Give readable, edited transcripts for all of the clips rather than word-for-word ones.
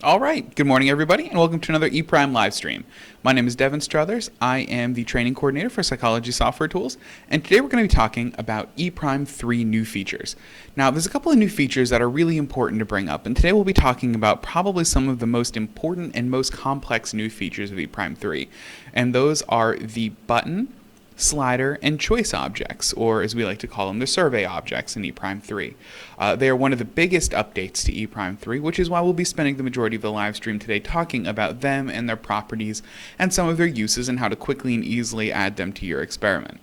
All right, good morning everybody and welcome to another ePrime live stream. My name is Devin Struthers. I am the training coordinator for Psychology Software Tools, and today we're going to be talking about ePrime 3 new features. Now, there's a couple of new features that are really important to bring up, and today we'll be talking about probably some of the most important and most complex new features of ePrime 3, and those are the button, slider, and choice objects, or as we like to call them, the survey objects in ePrime 3. They are one of the biggest updates to ePrime 3, which is why we'll be spending the majority of the live stream today talking about them and their properties and some of their uses and how to quickly and easily add them to your experiment.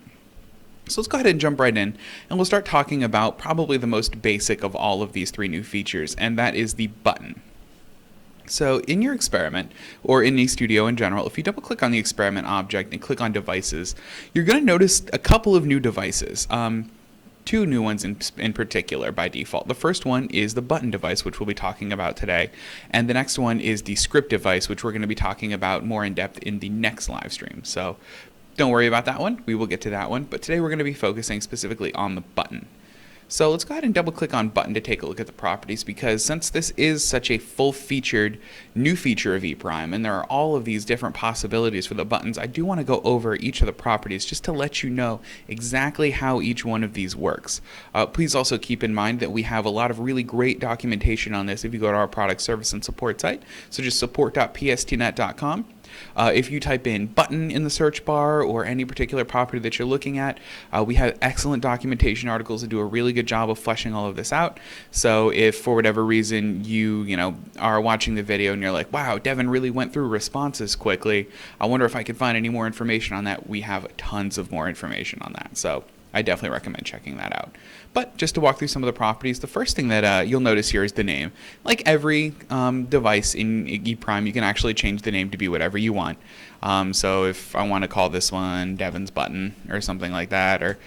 So let's go ahead and jump right in, and we'll start talking about probably the most basic of all of these three new features, and that is the button. So in your experiment, or in eStudio in general, if you double click on the experiment object and click on devices, you're going to notice a couple of new devices. Two new ones in particular by default. The first one is the button device, which we'll be talking about today, and the next one is the script device, which we're going to be talking about more in depth in the next live stream. So don't worry about that one, we will get to that one, but today we're going to be focusing specifically on the button. So let's go ahead and double click on button to take a look at the properties, because since this is such a full-featured new feature of ePrime and there are all of these different possibilities for the buttons, I do want to go over each of the properties just to let you know exactly how each one of these works. Please also keep in mind that we have a lot of really great documentation on this if you go to our product service and support site, so just support.pstnet.com. If you type in button in the search bar or any particular property that you're looking at, we have excellent documentation articles that do a really good job of fleshing all of this out. So if for whatever reason you are watching the video and you're like, wow, Devin really went through responses quickly, I wonder if I could find any more information on that, we have tons of more information on that. So I definitely recommend checking that out. But just to walk through some of the properties, the first thing that you'll notice here is the name. Like every device in ePrime, you can actually change the name to be whatever you want. So if I want to call this one Devin's Button or something like that, or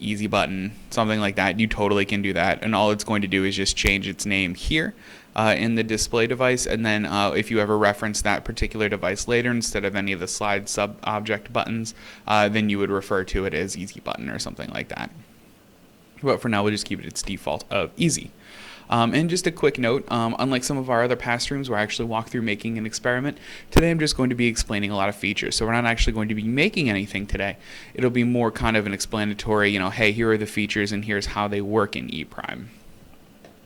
Easy Button, something like that, you totally can do that. And all it's going to do is just change its name here in the display device, and then if you ever reference that particular device later instead of any of the slide sub-object buttons, then you would refer to it as Easy Button or something like that. But for now, we'll just keep it its default of Easy. And just a quick note, unlike some of our other past streams where I actually walk through making an experiment, today I'm just going to be explaining a lot of features. So we're not actually going to be making anything today. It'll be more kind of an explanatory, hey, here are the features and here's how they work in ePrime.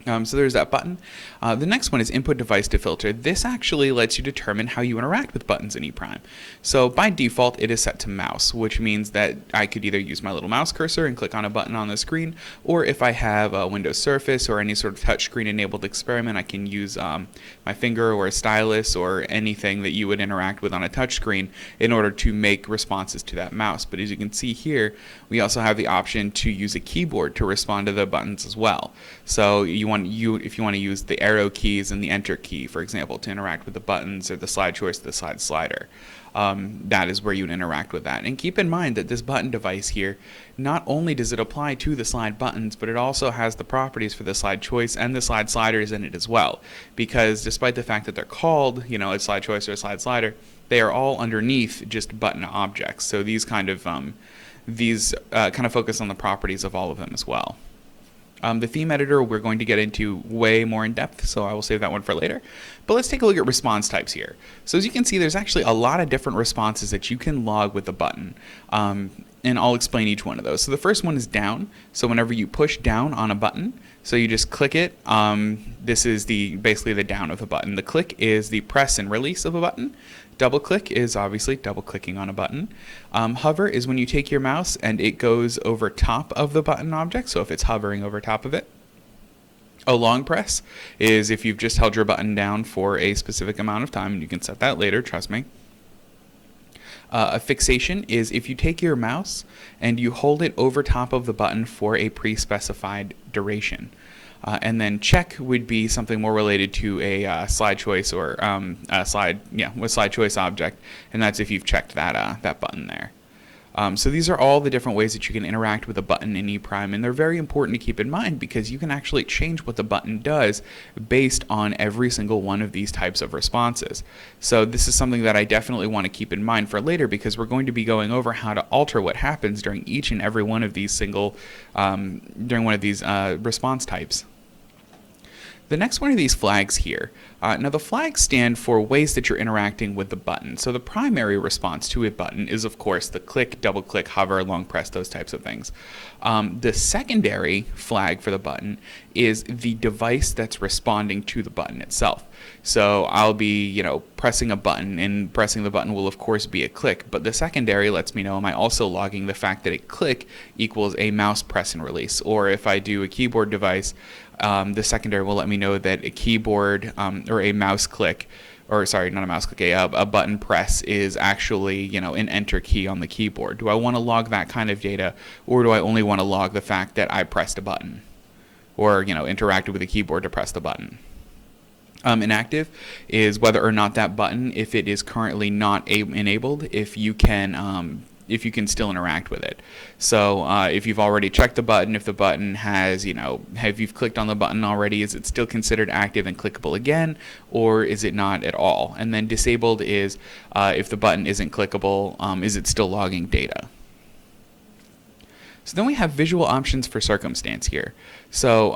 So there's that button. The next one is input device to filter. This actually lets you determine how you interact with buttons in ePrime. So by default, it is set to mouse, which means that I could either use my little mouse cursor and click on a button on the screen, or if I have a Windows Surface or any sort of touchscreen enabled experiment, I can use my finger or a stylus or anything that you would interact with on a touchscreen in order to make responses to that mouse. But as you can see here, we also have the option to use a keyboard to respond to the buttons as well. So if you want to use the arrow keys and the enter key, for example, to interact with the buttons, or the SlideChoice or the SlideSlider, that is where you would interact with that. And keep in mind that this button device here, not only does it apply to the slide buttons, but it also has the properties for the SlideChoice and the SlideSliders in it as well. Because despite the fact that they're called, a SlideChoice or a SlideSlider, they are all underneath just button objects. So these kind of focus on the properties of all of them as well. The theme editor we're going to get into way more in depth, so I will save that one for later. But let's take a look at response types here. So as you can see, there's actually a lot of different responses that you can log with the button. And I'll explain each one of those. So the first one is down. So whenever you push down on a button, so you just click it, this is basically the down of the button. The click is the press and release of a button. Double click is obviously double clicking on a button. Hover is when you take your mouse and it goes over top of the button object, so if it's hovering over top of it. A long press is if you've just held your button down for a specific amount of time, and you can set that later, trust me. A fixation is if you take your mouse and you hold it over top of the button for a pre-specified duration. And then check would be something more related to a SlideChoice or SlideChoice object, and that's if you've checked that button there. So these are all the different ways that you can interact with a button in ePrime, and they're very important to keep in mind because you can actually change what the button does based on every single one of these types of responses. So this is something that I definitely want to keep in mind for later, because we're going to be going over how to alter what happens during each and every one of these response types. The next one are these flags here. Now the flags stand for ways that you're interacting with the button. So the primary response to a button is of course the click, double click, hover, long press, those types of things. The secondary flag for the button is the device that's responding to the button itself. So I'll be, pressing a button, and pressing the button will of course be a click, but the secondary lets me know, am I also logging the fact that a click equals a mouse press and release, or if I do a keyboard device, the secondary will let me know that a keyboard or a mouse click, or sorry, not a mouse click, a button press is actually, an enter key on the keyboard. Do I want to log that kind of data, or do I only want to log the fact that I pressed a button, or, interacted with the keyboard to press the button? Inactive is whether or not that button, if it is currently not enabled, if you can still interact with it. So if you've already checked the button, if the button has, have you clicked on the button already, is it still considered active and clickable again, or is it not at all? And then disabled is if the button isn't clickable, is it still logging data? So then we have visual options for circumstance here. So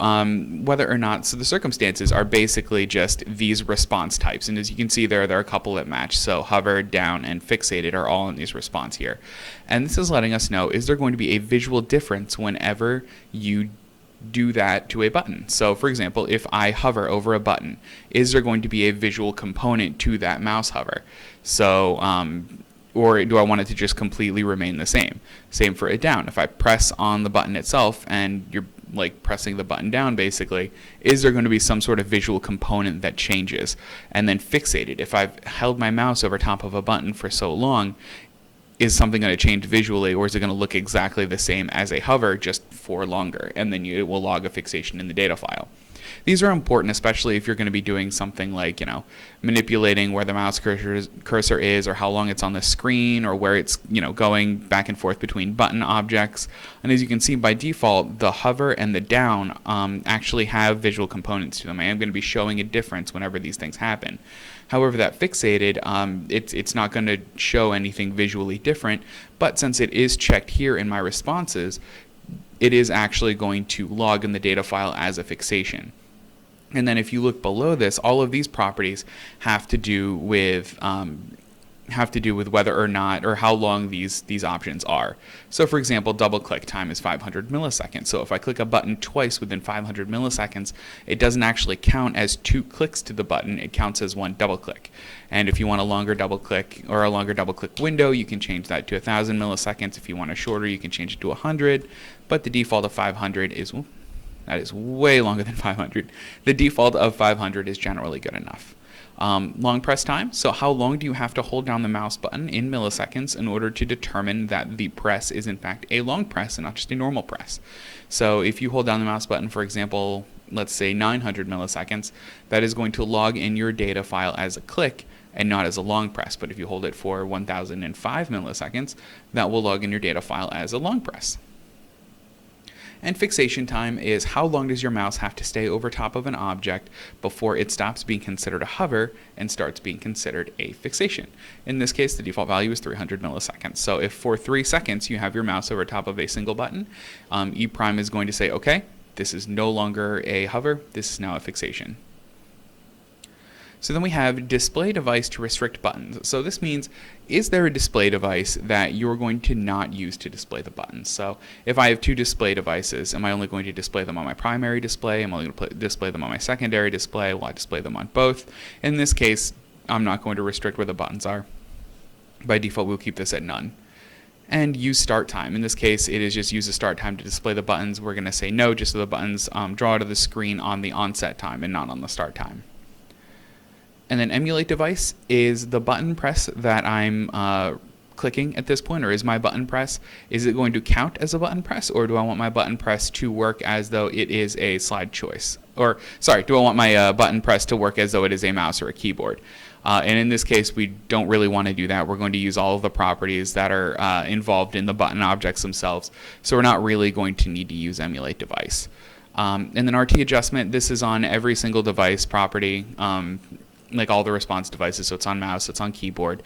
whether or not, so the circumstances are basically just these response types. And as you can see there are a couple that match. So hover, down, and fixated are all in these response here. And this is letting us know, is there going to be a visual difference whenever you do that to a button? So for example, if I hover over a button, is there going to be a visual component to that mouse hover? So or do I want it to just completely remain the same? Same for a down. If I press on the button itself and you're like pressing the button down basically, is there going to be some sort of visual component that changes? And then fixated. If I've held my mouse over top of a button for so long, is something going to change visually, or is it going to look exactly the same as a hover just for longer? And then it will log a fixation in the data file. These are important, especially if you're going to be doing something like, manipulating where the mouse cursor is, or how long it's on the screen, or where it's, going back and forth between button objects. And as you can see, by default, the hover and the down actually have visual components to them. I am going to be showing a difference whenever these things happen. However, that fixated, it's not going to show anything visually different, but since it is checked here in my responses, it is actually going to log in the data file as a fixation. And then if you look below this, all of these properties have to do with whether or not, or how long these options are. So for example, double click time is 500 milliseconds. So if I click a button twice within 500 milliseconds, it doesn't actually count as 2 clicks to the button, it counts as 1 double click. And if you want a longer double click or a longer double click window, you can change that to 1000 milliseconds. If you want a shorter, you can change it to 100, but the default of 500 is, well, that is way longer than 500. The default of 500 is generally good enough. Long press time, so how long do you have to hold down the mouse button in milliseconds in order to determine that the press is in fact a long press and not just a normal press? So if you hold down the mouse button, for example, let's say 900 milliseconds, that is going to log in your data file as a click and not as a long press. But if you hold it for 1005 milliseconds, that will log in your data file as a long press. And fixation time is how long does your mouse have to stay over top of an object before it stops being considered a hover and starts being considered a fixation. In this case, the default value is 300 milliseconds. So if for 3 seconds you have your mouse over top of a single button, E' is going to say, okay, this is no longer a hover, this is now a fixation. So then we have display device to restrict buttons. So this means, is there a display device that you're going to not use to display the buttons? So if I have 2 display devices, am I only going to display them on my primary display? Am I only going to display them on my secondary display? Will I display them on both? In this case, I'm not going to restrict where the buttons are. By default, we'll keep this at none. And use start time. In this case, it is just use the start time to display the buttons. We're going to say no, just so the buttons draw out of the screen on the onset time and not on the start time. And then emulate device is the button press that I'm clicking at this point, or is my button press, is it going to count as a button press, or do I want my button press to work as though it is a SlideChoice? Or, sorry, do I want my button press to work as though it is a mouse or a keyboard? And in this case, we don't really want to do that. We're going to use all of the properties that are involved in the button objects themselves, so we're not really going to need to use emulate device. And then RT adjustment, this is on every single device property. like all the response devices, so it's on mouse, it's on keyboard.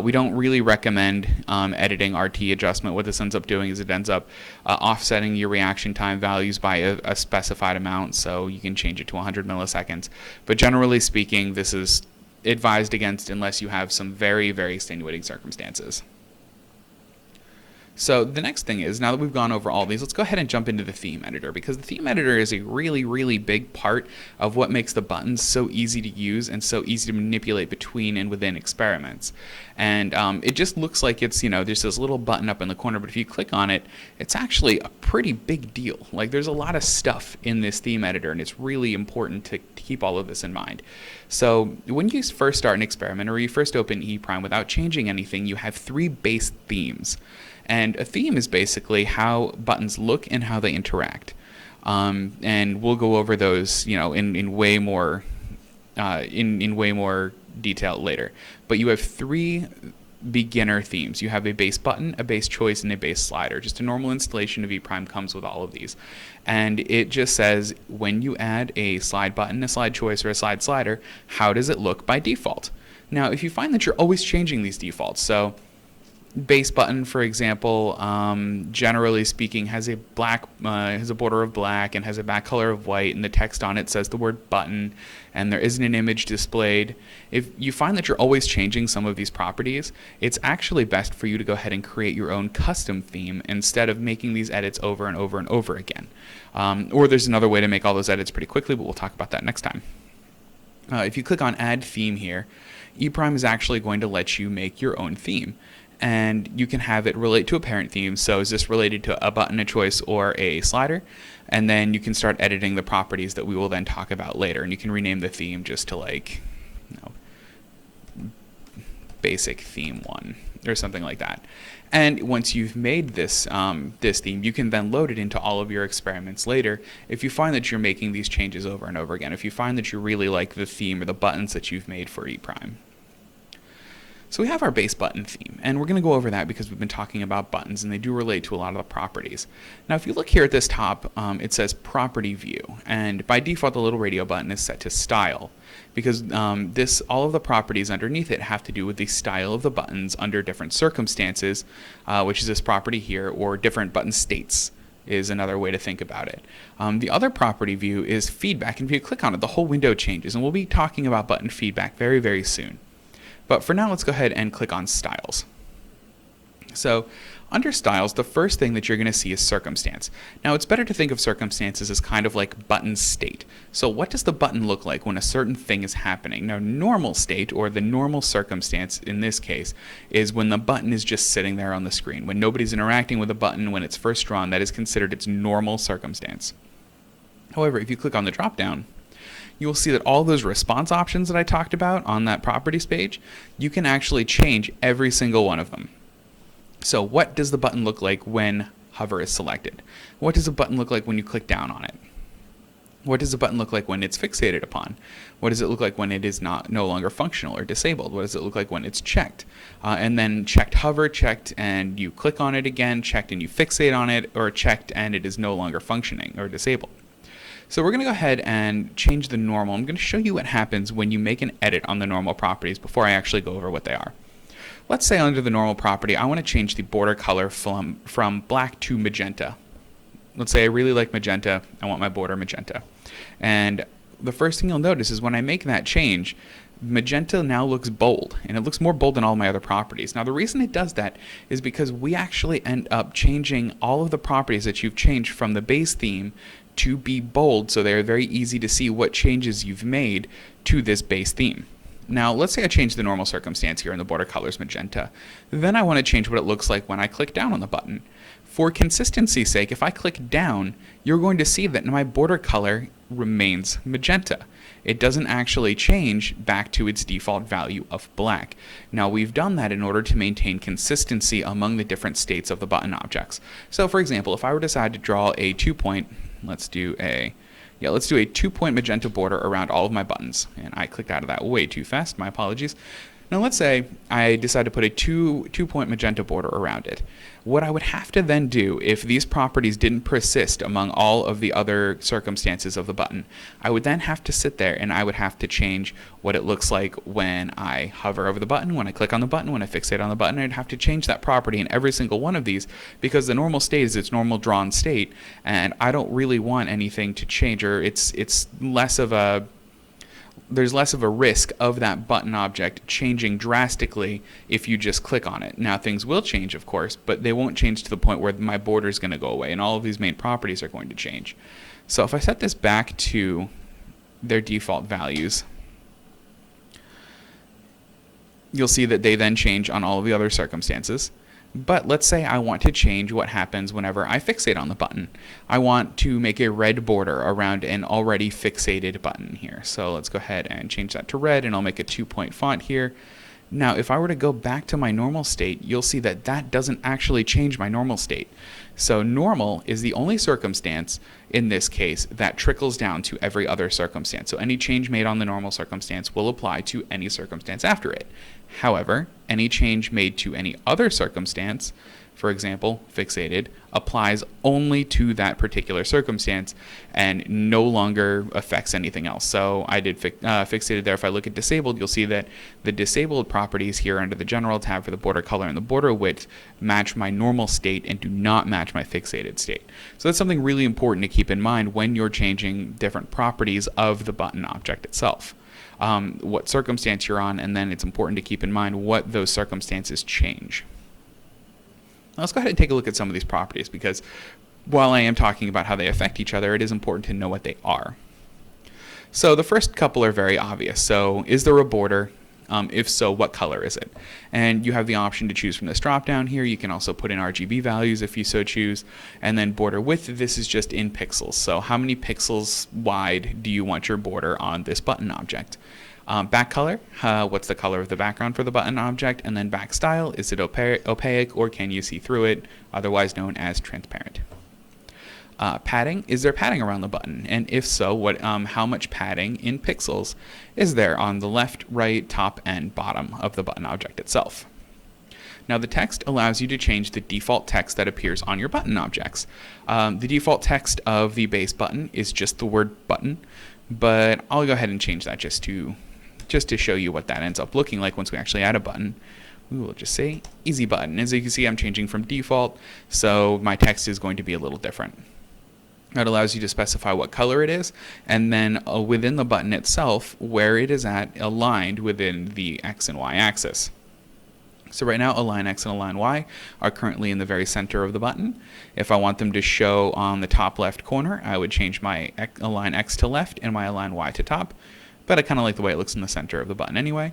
We don't really recommend editing RT adjustment. What this ends up doing is it ends up offsetting your reaction time values by a specified amount, so you can change it to 100 milliseconds. But generally speaking, this is advised against unless you have some very, very extenuating circumstances. So the next thing is, now that we've gone over all these, let's go ahead and jump into the theme editor, because the theme editor is a really, really big part of what makes the buttons so easy to use and so easy to manipulate between and within experiments. And it just looks like it's, there's this little button up in the corner, but if you click on it, it's actually a pretty big deal. Like, there's a lot of stuff in this theme editor, and it's really important to keep all of this in mind. So when you first start an experiment, or you first open ePrime without changing anything, you have 3 base themes. And a theme is basically how buttons look and how they interact. And we'll go over those, in way more detail later. But you have 3 beginner themes. You have a base button, a base choice, and a base slider. Just a normal installation of ePrime comes with all of these. And it just says, when you add a slide button, a slide choice, or a slide slider, how does it look by default? Now, if you find that you're always changing these defaults, so base button, for example, generally speaking, has a border of black and has a back color of white, and the text on it says the word button, and there isn't an image displayed. If you find that you're always changing some of these properties, it's actually best for you to go ahead and create your own custom theme instead of making these edits over and over and over again. Or there's another way to make all those edits pretty quickly, but we'll talk about that next time. If you click on Add Theme here, ePrime is actually going to let you make your own theme. And you can have it relate to a parent theme. So is this related to a button, a choice, or a slider? And then you can start editing the properties that we will then talk about later. And you can rename the theme just to basic theme 1 or something like that. And once you've made this this theme, you can then load it into all of your experiments later if you find that you're making these changes over and over again, if you find that you really like the theme or the buttons that you've made for ePrime. So we have our base button theme, and we're going to go over that because we've been talking about buttons, and they do relate to a lot of the properties. Now, if you look here at this top, it says Property View, and by default, the little radio button is set to Style, because all of the properties underneath it have to do with the style of the buttons under different circumstances, which is this property here, or different button states is another way to think about it. The other property view is Feedback, and if you click on it, the whole window changes, and we'll be talking about button feedback very, very soon. But for now, let's go ahead and click on Styles. So under Styles, the first thing that you're going to see is Circumstance. Now, it's better to think of circumstances as kind of like button state. So what does the button look like when a certain thing is happening? Now, normal state, or the normal circumstance in this case, is when the button is just sitting there on the screen. When nobody's interacting with the button when it's first drawn, that is considered its normal circumstance. However, if you click on the drop-down, you will see that all those response options that I talked about on that properties page, you can actually change every single one of them. So what does the button look like when hover is selected? What does the button look like when you click down on it? What does the button look like when it's fixated upon? What does it look like when it is no longer functional or disabled? What does it look like when it's checked? And then checked hover, checked and you click on it again, checked and you fixate on it, or checked and it is no longer functioning or disabled. So we're going to go ahead and change the normal. I'm going to show you what happens when you make an edit on the normal properties before I actually go over what they are. Let's say under the normal property, I want to change the border color from black to magenta. Let's say I really like magenta. I want my border magenta. And the first thing you'll notice is when I make that change, magenta now looks bold, and it looks more bold than all my other properties. Now, the reason it does that is because we actually end up changing all of the properties that you've changed from the base theme to be bold, so they're very easy to see what changes you've made to this base theme. Now, let's say I change the normal circumstance here and the border color's magenta. Then I want to change what it looks like when I click down on the button. For consistency's sake, if I click down, you're going to see that my border color remains magenta. It doesn't actually change back to its default value of black. Now, we've done that in order to maintain consistency among the different states of the button objects. So, for example, if I were to decide to draw a 2-point, let's do a 2-point magenta border around all of my buttons. And I clicked out of that way too fast, my apologies. Now let's say I decide to put a two-point magenta border around it. What I would have to then do, if these properties didn't persist among all of the other circumstances of the button, I would then have to sit there and I would have to change what it looks like when I hover over the button, when I click on the button, when I fixate on the button. I'd have to change that property in every single one of these, because the normal state is its normal drawn state, and I don't really want anything to change, or it's less of a there's less of a risk of that button object changing drastically if you just click on it. Now things will change, of course, but they won't change to the point where my border is going to go away, and all of these main properties are going to change. So if I set this back to their default values, you'll see that they then change on all of the other circumstances. But let's say I want to change what happens whenever I fixate on the button. I want to make a red border around an already fixated button here. So let's go ahead and change that to red, and I'll make a 2-point font here. Now, if I were to go back to my normal state, you'll see that that doesn't actually change my normal state. So normal is the only circumstance in this case that trickles down to every other circumstance. So any change made on the normal circumstance will apply to any circumstance after it. However, any change made to any other circumstance, for example, fixated, applies only to that particular circumstance and no longer affects anything else. So I did fixated there. If I look at disabled, you'll see that the disabled properties here under the general tab for the border color and the border width match my normal state and do not match my fixated state. So that's something really important to keep in mind when you're changing different properties of the button object itself. What circumstance you're on, and then it's important to keep in mind what those circumstances change. Now let's go ahead and take a look at some of these properties, because while I am talking about how they affect each other, it is important to know what they are. So the first couple are very obvious. So is there a border? If so, what color is it? And you have the option to choose from this drop down here. You can also put in RGB values if you so choose. And then border width, this is just in pixels. So how many pixels wide do you want your border on this button object? Back color, what's the color of the background for the button object? And then back style, is it opaque or can you see through it, otherwise known as transparent? Padding, is there padding around the button? And if so, how much padding in pixels is there on the left, right, top, and bottom of the button object itself? Now the text allows you to change the default text that appears on your button objects. The default text of the base button is just the word button, but I'll go ahead and change that just to show you what that ends up looking like once we actually add a button. We will just say easy button. As you can see, I'm changing from default, so my text is going to be a little different. That allows you to specify what color it is, and then within the button itself, where it is at aligned within the X and Y axis. So right now, align X and align Y are currently in the very center of the button. If I want them to show on the top left corner, I would change my align X to left and my align Y to top, but I kind of like the way it looks in the center of the button anyway.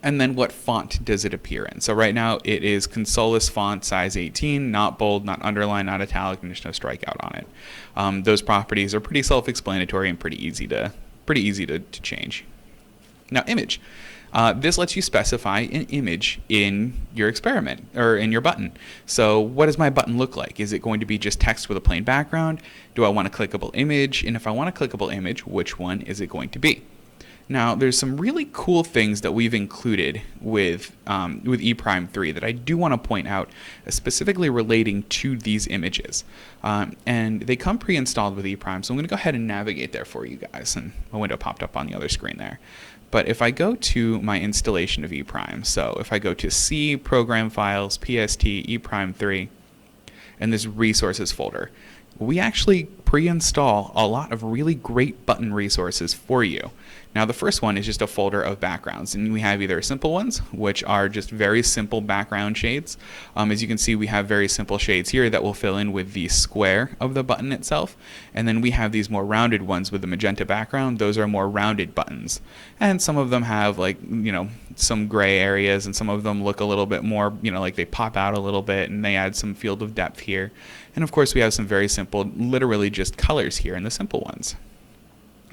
And then what font does it appear in? So right now it is Consolis font size 18, not bold, not underline, not italic, and there's no strikeout on it. Those properties are pretty self-explanatory and pretty easy to change. Now image. This lets you specify an image in your experiment, or in your button. So what does my button look like? Is it going to be just text with a plain background? Do I want a clickable image? And if I want a clickable image, which one is it going to be? Now, there's some really cool things that we've included with ePrime 3 that I do want to point out, specifically relating to these images. And they come pre-installed with ePrime, so I'm going to go ahead and navigate there for you guys. And my window popped up on the other screen there. But if I go to my installation of ePrime, so if I go to C, Program Files, PST, ePrime 3, and this Resources folder, we actually pre-install a lot of really great button resources for you. Now the first one is just a folder of backgrounds, and we have either simple ones, which are just very simple background shades. As you can see, we have very simple shades here that will fill in with the square of the button itself, and then we have these more rounded ones with the magenta background. Those are more rounded buttons, and some of them have some gray areas, and some of them look a little bit more like they pop out a little bit, and they add some field of depth here. And of course we have some very simple, literally just colors here in the simple ones.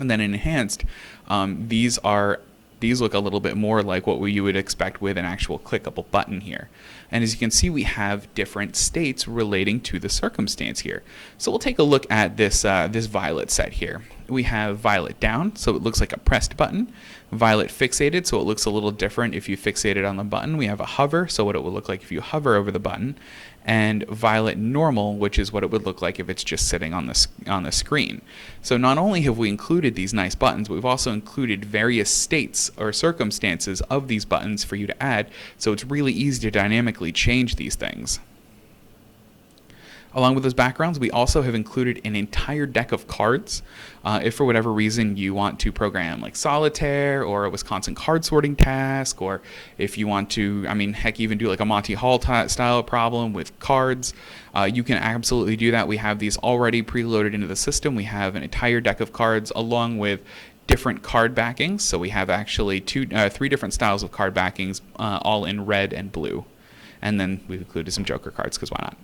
And then in enhanced, these look a little bit more like what you would expect with an actual clickable button here. And as you can see, we have different states relating to the circumstance here. So we'll take a look at this violet set here. we have violet down, so it looks like a pressed button. Violet fixated, so it looks a little different if you fixate it on the button. We have a hover, so what it would look like if you hover over the button. And violet normal, which is what it would look like if it's just sitting on the screen. So not only have we included these nice buttons, but we've also included various states or circumstances of these buttons for you to add, so it's really easy to dynamically change these things. Along with those backgrounds, we also have included an entire deck of cards. If for whatever reason you want to program like solitaire or a Wisconsin card sorting task, or if you want to, heck, even do like a Monty Hall style problem with cards, you can absolutely do that. We have these already preloaded into the system. We have an entire deck of cards along with different card backings. So we have actually three different styles of card backings, all in red and blue. And then we've included some Joker cards, because why not?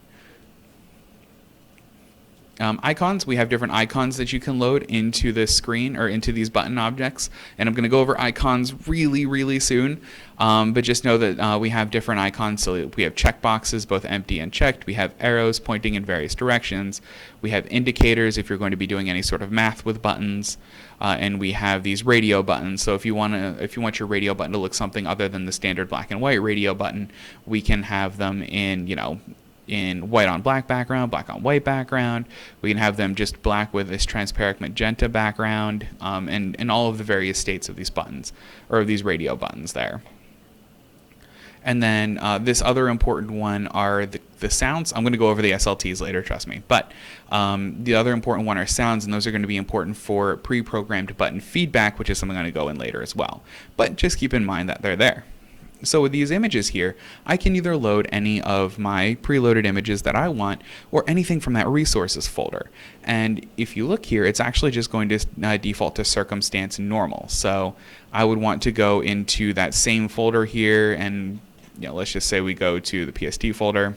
Icons, we have different icons that you can load into this screen or into these button objects, and I'm going to go over icons really soon, but just know that we have different icons. So we have checkboxes, both empty and checked. We have arrows pointing in various directions. We have indicators if you're going to be doing any sort of math with buttons, and we have these radio buttons. So if you want your radio button to look something other than the standard black and white radio button, we can have them in white on black background, black on white background. We can have them just black with this transparent magenta background, and all of the various states of these buttons, or these radio buttons there. And then this other important one are the sounds. I'm going to go over the SLTs later, trust me. But the other important one are sounds, and those are going to be important for pre-programmed button feedback, which is something I'm going to go in later as well. But just keep in mind that they're there. So with these images here, I can either load any of my preloaded images that I want, or anything from that resources folder. And if you look here, it's actually just going to default to circumstance normal. So I would want to go into that same folder here, and let's just say we go to the PST folder,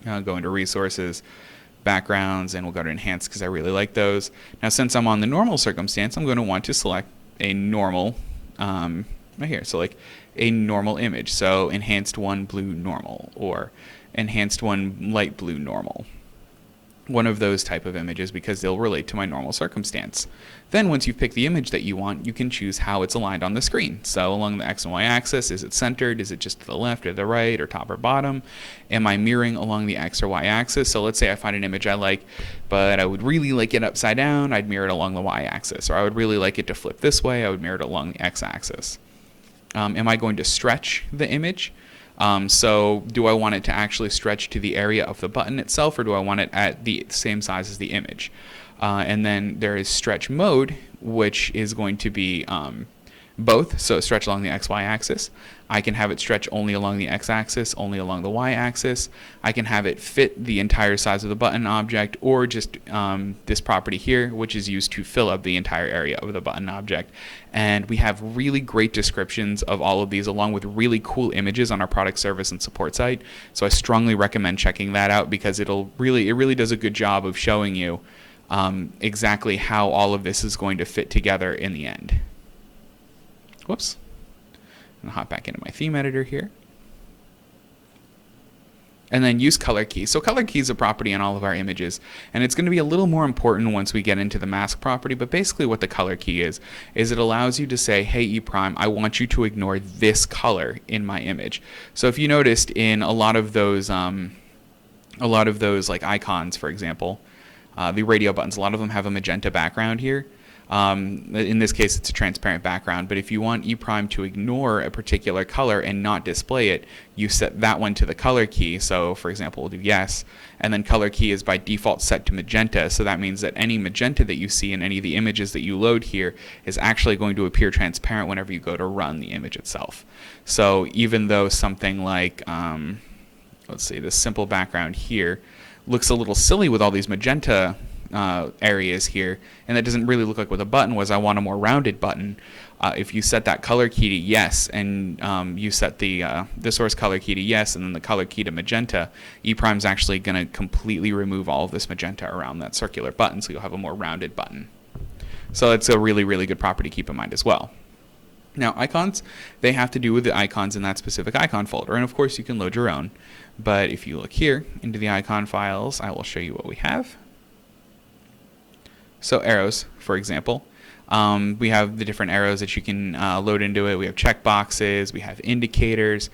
go into resources, backgrounds, and we'll go to enhance because I really like those. Now since I'm on the normal circumstance, I'm going to want to select a normal right here. So like a normal image. So enhanced one blue normal, or enhanced one light blue normal. One of those type of images, because they'll relate to my normal circumstance. Then once you've picked the image that you want, you can choose how it's aligned on the screen. So along the X and Y axis, is it centered? Is it just to the left or the right or top or bottom? Am I mirroring along the X or Y axis? So let's say I find an image I like, but I would really like it upside down, I'd mirror it along the Y axis. Or I would really like it to flip this way, I would mirror it along the X axis. Am I going to stretch the image? So do I want it to actually stretch to the area of the button itself, or do I want it at the same size as the image? And then there is stretch mode, which is going to be both. So stretch along the XY axis. I can have it stretch only along the X axis, only along the Y axis. I can have it fit the entire size of the button object, or just this property here, which is used to fill up the entire area of the button object. And we have really great descriptions of all of these, along with really cool images on our product, service, and support site. So I strongly recommend checking that out, because it really does a good job of showing you exactly how all of this is going to fit together in the end. Whoops. I'm going to hop back into my theme editor here. And then use color key. So color key is a property on all of our images, and it's going to be a little more important once we get into the mask property, but basically what the color key is it allows you to say, hey ePrime, I want you to ignore this color in my image. So if you noticed in a lot of those like icons, for example, the radio buttons, a lot of them have a magenta background here. In this case, it's a transparent background, but if you want ePrime to ignore a particular color and not display it, you set that one to the color key. So for example, we'll do yes, and then color key is by default set to magenta, so that means that any magenta that you see in any of the images that you load here is actually going to appear transparent whenever you go to run the image itself. So even though something like, let's see, this simple background here looks a little silly with all these magenta areas here, and that doesn't really look like what the button was. I want a more rounded button. If you set that color key to yes, and you set the source color key to yes, and then the color key to magenta, ePrime's actually going to completely remove all of this magenta around that circular button, so you'll have a more rounded button. So that's a really good property to keep in mind as well. Now icons, they have to do with the icons in that specific icon folder, and of course you can load your own. But if you look here into the icon files, I will show you what we have. So arrows, for example. We have the different arrows that you can load into it. We have checkboxes, we have indicators.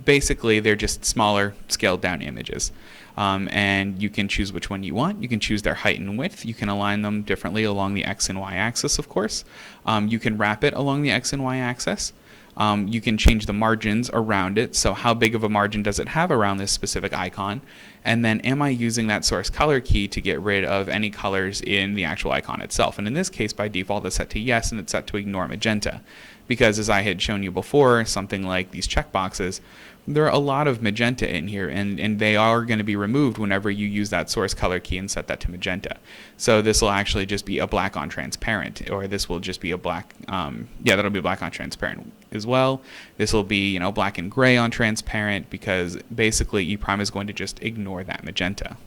Basically, they're just smaller, scaled down images. And you can choose which one you want. You can choose their height and width. You can align them differently along the X and Y axis, of course. You can wrap it along the X and Y axis. You can change the margins around it. So how big of a margin does it have around this specific icon? And then am I using that source color key to get rid of any colors in the actual icon itself? And in this case, by default, it's set to yes, and it's set to ignore magenta. Because as I had shown you before, something like these checkboxes, there are a lot of magenta in here, and they are going to be removed whenever you use that source color key and set that to magenta. So this will actually just be a black on transparent, or this will just be a black, that'll be black on transparent as well. This will be, black and gray on transparent, because basically E prime is going to just ignore that magenta.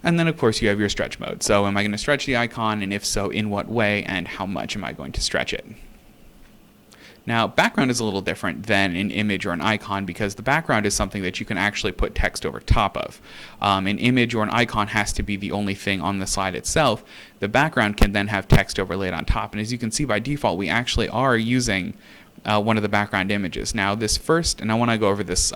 And then, of course, you have your stretch mode. So am I going to stretch the icon, and if so, in what way, and how much am I going to stretch it? Now, background is a little different than an image or an icon, because the background is something that you can actually put text over top of. An image or an icon has to be the only thing on the slide itself. The background can then have text overlaid on top. And as you can see by default, we actually are using one of the background images. Now this first, and I want to go over this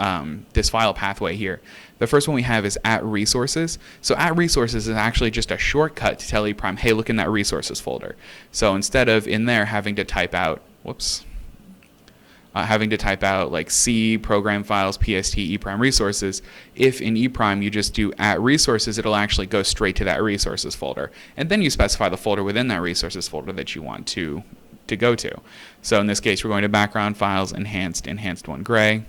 this file pathway here. The first one we have is @resources. So @resources is actually just a shortcut to tell E prime, hey, look in that resources folder. So instead of in there having to type out, like C, program files, PST, E prime resources, if in E prime you just do @resources, it'll actually go straight to that resources folder. And then you specify the folder within that resources folder that you want to go to. So in this case, we're going to background files, enhanced one gray.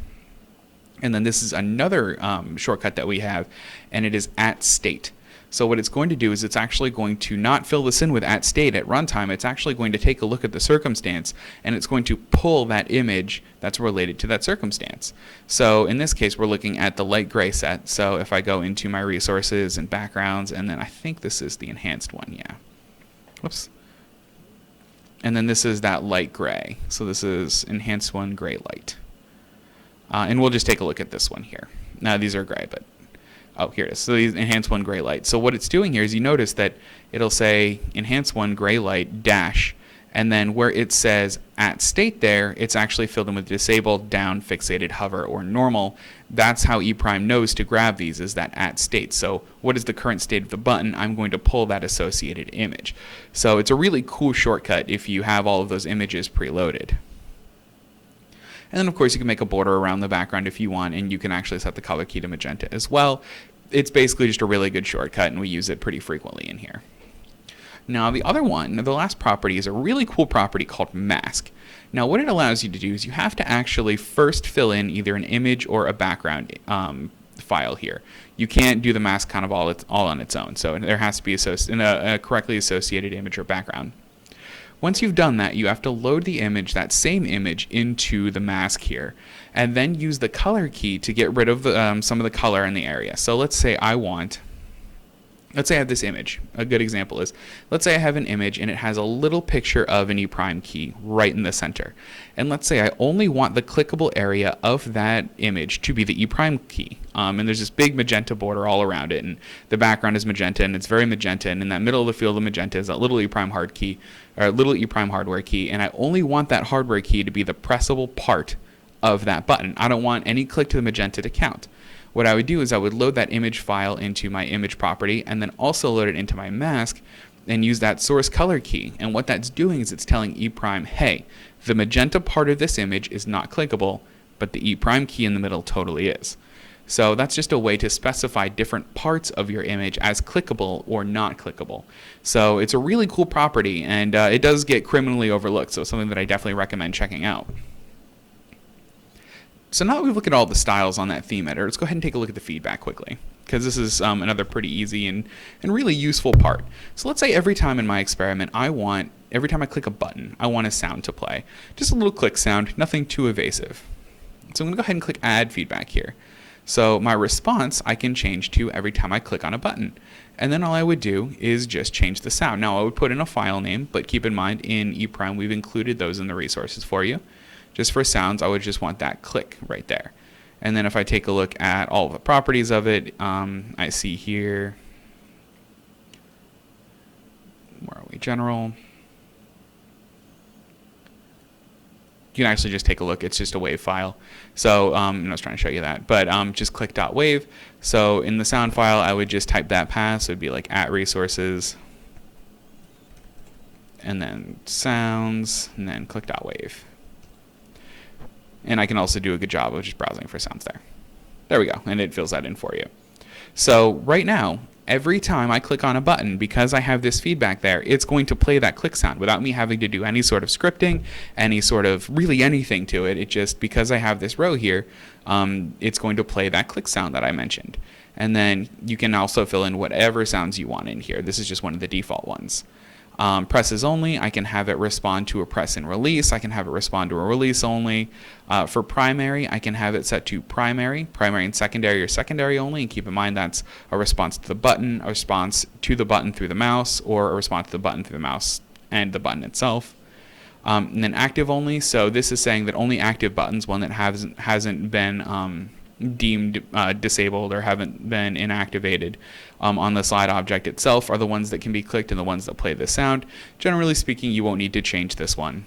And then this is another shortcut that we have, and it is @state. So what it's going to do is it's actually going to not fill this in with @state at runtime. It's actually going to take a look at the circumstance, and it's going to pull that image that's related to that circumstance. So in this case, we're looking at the light gray set. So if I go into my resources and backgrounds, and then I think this is the enhanced one, yeah. And then this is that light gray. So this is enhanced one gray light. And we'll just take a look at this one here. Now these are gray, but here it is. So these enhanced one gray light. So what it's doing here is you notice that it'll say enhanced one gray light dash, and then where it says @state there, it's actually filled in with disabled, down, fixated, hover, or normal. That's how E prime knows to grab these, is that @state. So what is the current state of the button? I'm going to pull that associated image. So it's a really cool shortcut if you have all of those images preloaded. And then, of course, you can make a border around the background if you want, and you can actually set the color key to magenta as well. It's basically just a really good shortcut, and we use it pretty frequently in here. Now, the other one, the last property, is a really cool property called mask. Now, what it allows you to do is you have to actually first fill in either an image or a background file here. You can't do the mask kind of all on its own, so there has to be a correctly associated image or background. Once you've done that, you have to load the image, that same image, into the mask here, and then use the color key to get rid of some of the color in the area. So let's say I have this image. A good example is, let's say I have an image and it has a little picture of an E prime key right in the center. And let's say I only want the clickable area of that image to be the E prime key. And there's this big magenta border all around it, and the background is magenta, and it's very magenta, and in that middle of the field of magenta is that little E prime hard key, or little E prime hardware key, and I only want that hardware key to be the pressable part of that button. I don't want any click to the magenta to count. What I would do is I would load that image file into my image property, and then also load it into my mask and use that source color key. And what that's doing is it's telling E prime, hey, the magenta part of this image is not clickable, but the E prime key in the middle totally is. So that's just a way to specify different parts of your image as clickable or not clickable. So it's a really cool property, and it does get criminally overlooked, so it's something that I definitely recommend checking out. So now that we've looked at all the styles on that theme editor, let's go ahead and take a look at the feedback quickly, because this is another pretty easy and really useful part. So let's say every time in my experiment, every time I click a button, I want a sound to play. Just a little click sound, nothing too evasive. So I'm going to go ahead and click Add Feedback here. So my response I can change to every time I click on a button. And then all I would do is just change the sound. Now I would put in a file name, but keep in mind in E prime we've included those in the resources for you. Just for sounds, I would just want that click right there. And then if I take a look at all of the properties of it, I see here, where are we, general. You can actually just take a look. It's just a wave file. So I was trying to show you that, but just click .wave. So in the sound file, I would just type that path. So it'd be like @resources, and then sounds, and then click .wave. And I can also do a good job of just browsing for sounds there. There we go, and it fills that in for you. So right now, every time I click on a button, because I have this feedback there, it's going to play that click sound without me having to do any sort of scripting, any sort of really anything to it. It just, because I have this row here, it's going to play that click sound that I mentioned. And then you can also fill in whatever sounds you want in here. This is just one of the default ones. Presses only, I can have it respond to a press and release. I can have it respond to a release only. For primary, I can have it set to primary and secondary, or secondary only. And keep in mind that's a response to the button, a response to the button through the mouse, or a response to the button through the mouse and the button itself. And then active only, so this is saying that only active buttons, one that hasn't been deemed disabled or haven't been inactivated on the slide object itself, are the ones that can be clicked and the ones that play the sound. Generally speaking, you won't need to change this one.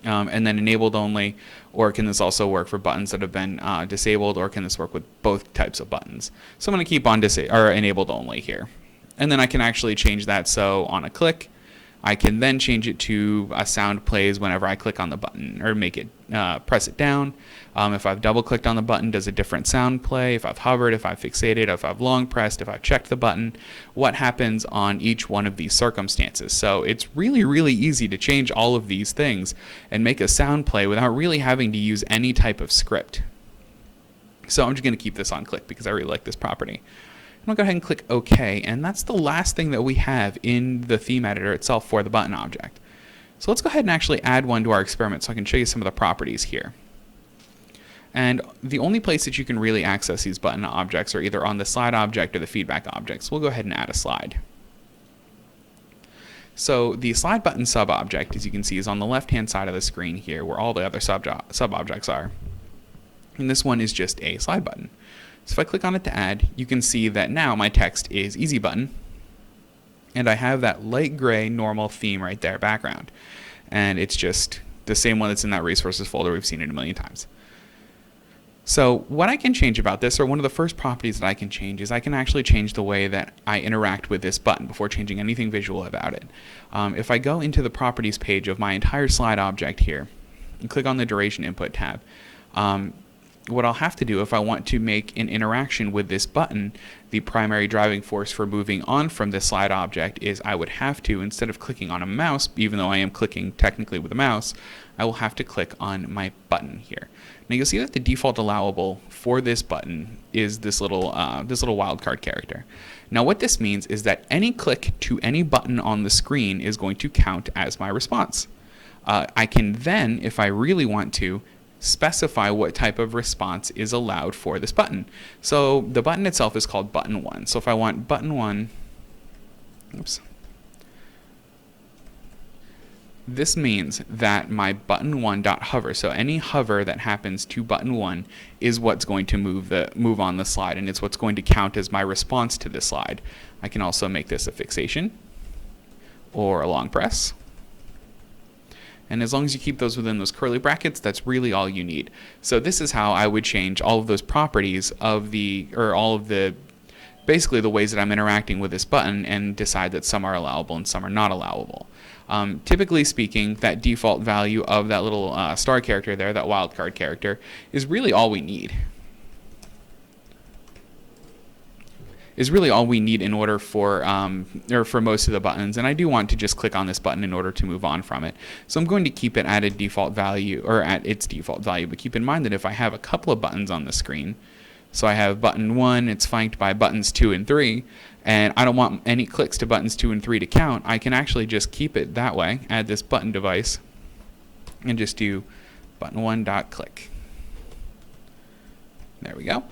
And then enabled only, or can this also work for buttons that have been disabled, or can this work with both types of buttons? So I'm going to keep on enabled only here. And then I can actually change that, so on a click, I can then change it to a sound plays whenever I click on the button, or make it press it down. If I've double clicked on the button, does a different sound play? If I've hovered, if I've fixated, if I've long pressed, if I've checked the button, what happens on each one of these circumstances? So it's really, really easy to change all of these things and make a sound play without really having to use any type of script. So I'm just going to keep this on click because I really like this property. I'll go ahead and click OK, and that's the last thing that we have in the theme editor itself for the button object. So let's go ahead and actually add one to our experiment so I can show you some of the properties here. And the only place that you can really access these button objects are either on the slide object or the feedback object. So we'll go ahead and add a slide. So the slide button sub object, as you can see, is on the left hand side of the screen here where all the other sub objects are. And this one is just a slide button. So if I click on it to add, you can see that now my text is easy button, and I have that light gray normal theme right there, background. And it's just the same one that's in that resources folder. We've seen it a million times. So what I can change about this, or one of the first properties that I can change, is I can actually change the way that I interact with this button before changing anything visual about it. If I go into the properties page of my entire slide object here and click on the duration input tab, what I'll have to do if I want to make an interaction with this button, the primary driving force for moving on from this slide object is I would have to, instead of clicking on a mouse, even though I am clicking technically with a mouse, I will have to click on my button here. Now you'll see that the default allowable for this button is this little wildcard character. Now what this means is that any click to any button on the screen is going to count as my response. I can then, if I really want to, specify what type of response is allowed for this button. So the button itself is called button 1. So if I want button 1, this means that my button 1.hover, so any hover that happens to button 1 is what's going to move on the slide, and it's what's going to count as my response to this slide. I can also make this a fixation or a long press. And as long as you keep those within those curly brackets, that's really all you need. So this is how I would change all of those properties of basically the ways that I'm interacting with this button, and decide that some are allowable and some are not allowable. Typically speaking, that default value of that little star character there, that wildcard character, is really all we need. In order for most of the buttons, and I do want to just click on this button in order to move on from it. So I'm going to keep it at a default value, or at its default value, but keep in mind that if I have a couple of buttons on the screen, so I have button 1, it's flanked by buttons 2 and 3, and I don't want any clicks to buttons 2 and 3 to count, I can actually just keep it that way, add this button device, and just do button 1.click. There we go.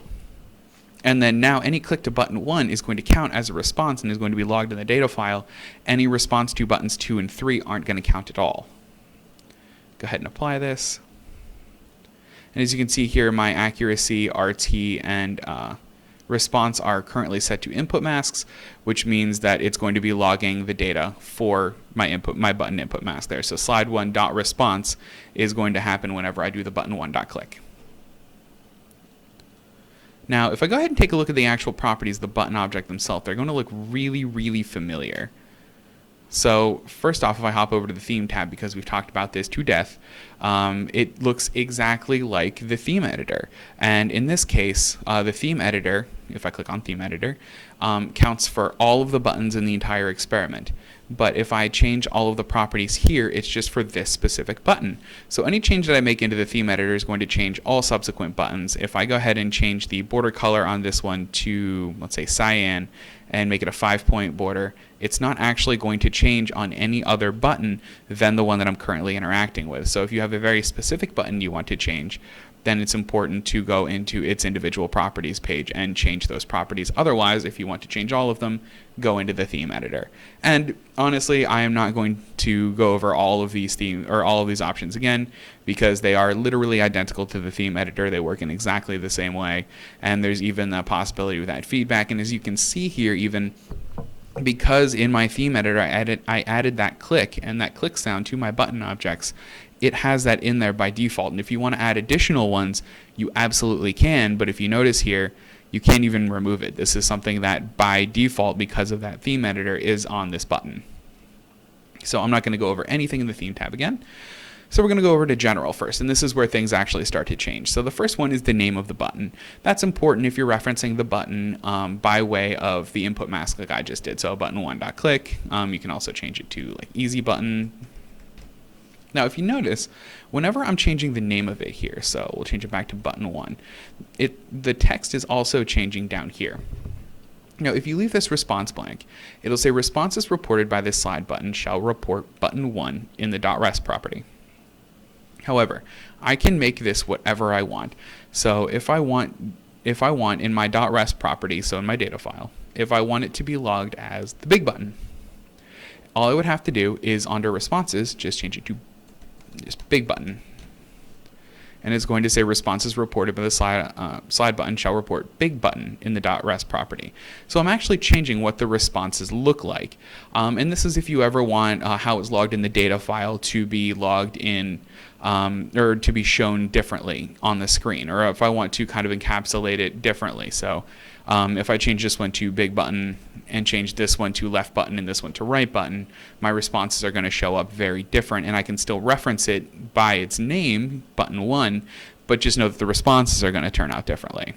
And then now any click to button 1 is going to count as a response and is going to be logged in the data file. Any response to buttons 2 and 3 aren't going to count at all. Go ahead and apply this. And as you can see here, my accuracy, RT, and response are currently set to input masks, which means that it's going to be logging the data for my button input mask there. So slide1.response is going to happen whenever I do the button1.click. Now, if I go ahead and take a look at the actual properties of the button object themselves, they're going to look really, really familiar. So first off, if I hop over to the theme tab, because we've talked about this to death, it looks exactly like the theme editor. And in this case, the theme editor, if I click on theme editor, counts for all of the buttons in the entire experiment. But if I change all of the properties here, it's just for this specific button. So any change that I make into the theme editor is going to change all subsequent buttons. If I go ahead and change the border color on this one to, let's say, cyan, and make it a 5-point border, it's not actually going to change on any other button than the one that I'm currently interacting with. So if you have a very specific button you want to change, then it's important to go into its individual properties page and change those properties. Otherwise, if you want to change all of them, go into the theme editor. And honestly, I am not going to go over all of these options again, because they are literally identical to the theme editor. They work in exactly the same way, and there's even the possibility of that feedback. And as you can see here, even because in my theme editor I added that click and that click sound to my button objects, it has that in there by default. And if you want to add additional ones, you absolutely can, but if you notice here, you can't even remove it. This is something that by default, because of that theme editor, is on this button. So I'm not going to go over anything in the theme tab again. So we're going to go over to general first, and this is where things actually start to change. So the first one is the name of the button. That's important if you're referencing the button by way of the input mask like I just did. So button1.click, you can also change it to like easy button. Now if you notice, whenever I'm changing the name of it here, so we'll change it back to button1, the text is also changing down here. Now, if you leave this response blank, it'll say responses reported by this slide button shall report button1 in the .rest property. However, I can make this whatever I want. So if I want in my .rest property, so in my data file, if I want it to be logged as the big button, all I would have to do is under responses, just change it to just big button. And it's going to say responses reported by the slide button shall report big button in the .rest property. So I'm actually changing what the responses look like. And this is if you ever want how it's logged in the data file to be logged in or to be shown differently on the screen, or if I want to kind of encapsulate it differently. So if I change this one to big button and change this one to left button and this one to right button, my responses are going to show up very different, and I can still reference it by its name, button1, but just know that the responses are going to turn out differently.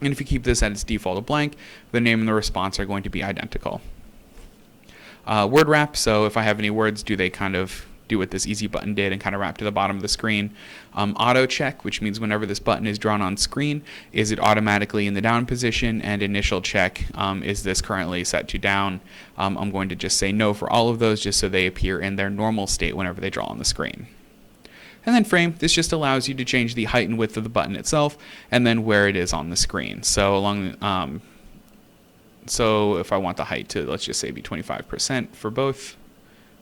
And if you keep this at its default of blank, the name and the response are going to be identical. Word wrap, so if I have any words, do they kind of do what this easy button did and kind of wrap to the bottom of the screen. Auto check, which means whenever this button is drawn on screen, is it automatically in the down position, and initial check, is this currently set to down. I'm going to just say no for all of those just so they appear in their normal state whenever they draw on the screen. And then frame, this just allows you to change the height and width of the button itself and then where it is on the screen. So so if I want the height to, let's just say, be 25% for both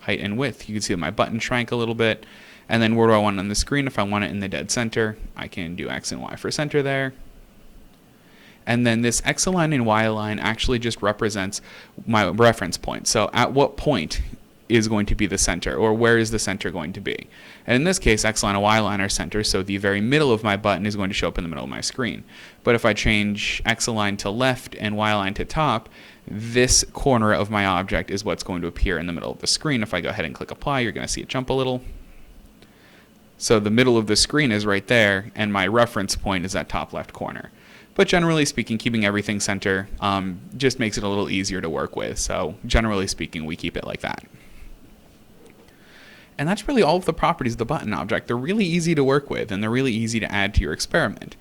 height and width, you can see that my button shrank a little bit. And then where do I want it on the screen? If I want it in the dead center, I can do X and Y for center there. And then this X line and Y line actually just represents my reference point. So at what point is going to be the center, or where is the center going to be? And in this case, X line and Y line are center, so the very middle of my button is going to show up in the middle of my screen. But if I change X line to left and Y line to top, this corner of my object is what's going to appear in the middle of the screen. If I go ahead and click apply, you're going to see it jump a little. So the middle of the screen is right there, and my reference point is that top left corner. But generally speaking, keeping everything center just makes it a little easier to work with. So generally speaking, we keep it like that. And that's really all of the properties of the button object. They're really easy to work with, and they're really easy to add to your experiment.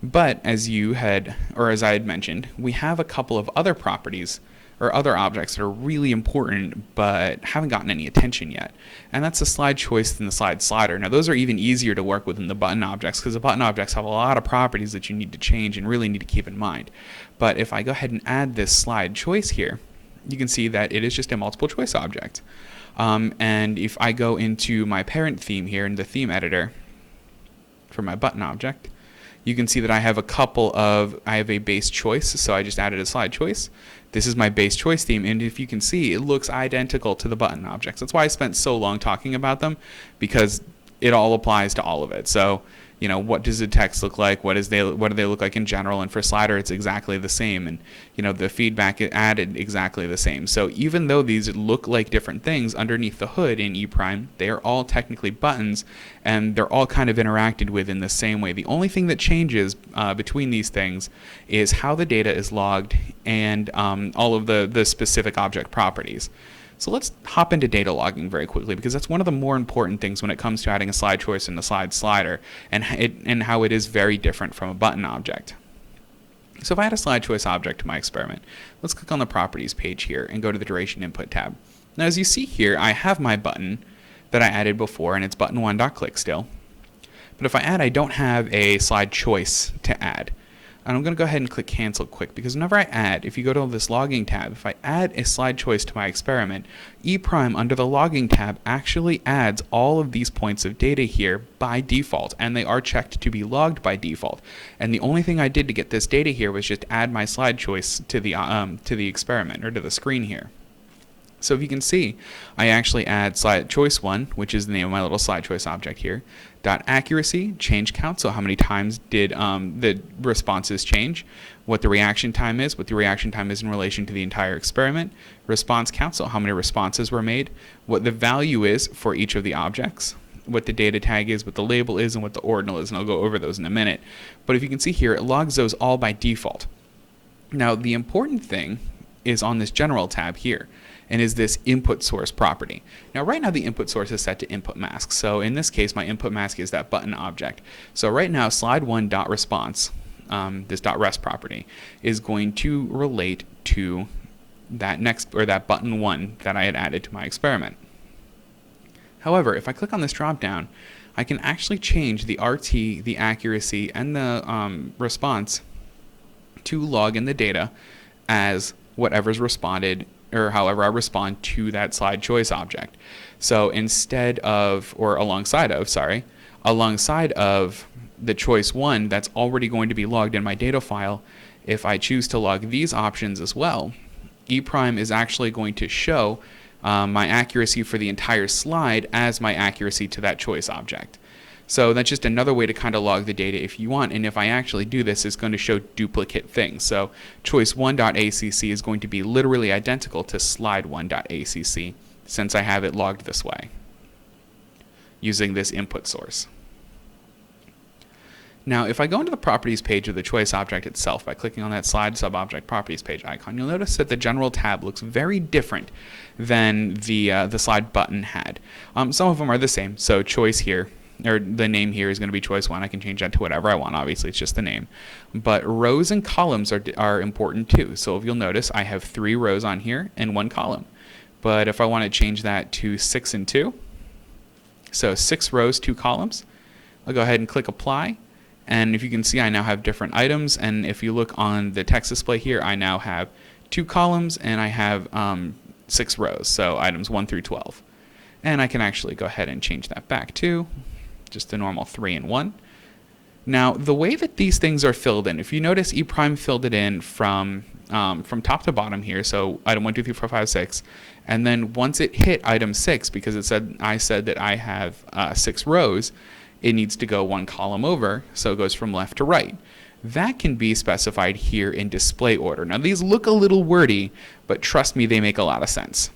But as I had mentioned, we have a couple of other properties or other objects that are really important but haven't gotten any attention yet. And that's the SlideChoice and the SlideSlider. Now those are even easier to work with than the button objects, because the button objects have a lot of properties that you need to change and really need to keep in mind. But if I go ahead and add this SlideChoice here, you can see that it is just a multiple choice object. And if I go into my parent theme here in the theme editor, for my button object, you can see that I have a base choice, so I just added a slide choice. This is my base choice theme, and if you can see, it looks identical to the button objects. That's why I spent so long talking about them, because it all applies to all of it. So, what does the text look like? What do they look like in general? And for slider, it's exactly the same. And, the feedback added exactly the same. So even though these look like different things underneath the hood in ePrime, they are all technically buttons, and they're all kind of interacted with in the same way. The only thing that changes between these things is how the data is logged and all of the specific object properties. So let's hop into data logging very quickly, because that's one of the more important things when it comes to adding a slide choice and a slide slider, and how it is very different from a button object. So if I had a slide choice object to my experiment, let's click on the properties page here and go to the duration input tab. Now as you see here, I have my button that I added before, and it's button1.click still. But if I don't have a slide choice to add. And I'm going to go ahead and click cancel quick, because whenever I add, if you go to this logging tab, if I add a slide choice to my experiment, ePrime under the logging tab actually adds all of these points of data here by default, and they are checked to be logged by default. And the only thing I did to get this data here was just add my slide choice to the experiment, or to the screen here. So if you can see, I actually add slide choice 1, which is the name of my little slide choice object here, dot accuracy, change count, so how many times did the responses change, what the reaction time is, what the reaction time is in relation to the entire experiment, response count, so how many responses were made, what the value is for each of the objects, what the data tag is, what the label is, and what the ordinal is, and I'll go over those in a minute. But if you can see here, it logs those all by default. Now the important thing is on this general tab here, and is this input source property. Now right now the input source is set to input mask, so in this case my input mask is that button object. So right now slide1.response, this .rest property, is going to relate to that that button 1 that I had added to my experiment. However, if I click on this drop down, I can actually change the RT, the accuracy, and the response to log in the data as whatever's responded, or however I respond to that slide choice object. So instead of, or alongside of the choice 1 that's already going to be logged in my data file, if I choose to log these options as well, ePrime is actually going to show my accuracy for the entire slide as my accuracy to that choice object. So that's just another way to kind of log the data if you want, and if I actually do this, it's going to show duplicate things. So choice1.acc is going to be literally identical to slide1.acc, since I have it logged this way, using this input source. Now if I go into the properties page of the choice object itself by clicking on that slide subobject properties page icon, you'll notice that the general tab looks very different than the slide button had. Some of them are the same, so choice here, or the name here, is going to be choice 1. I can change that to whatever I want. Obviously, it's just the name. But rows and columns are important too. So if you'll notice, I have 3 rows on here and 1 column. But if I want to change that to 6 and 2, so 6 rows, 2 columns, I'll go ahead and click apply. And if you can see, I now have different items. And if you look on the text display here, I now have 2 columns and I have 6 rows. So items 1 through 12. And I can actually go ahead and change that back to just the normal 3 and 1. Now the way that these things are filled in, if you notice, ePrime filled it in from top to bottom here, so item 1, 2, 3, 4, 5, 6, and then once it hit item 6, because I said that I have 6 rows, it needs to go 1 column over, so it goes from left to right. That can be specified here in display order. Now these look a little wordy, but trust me, they make a lot of sense.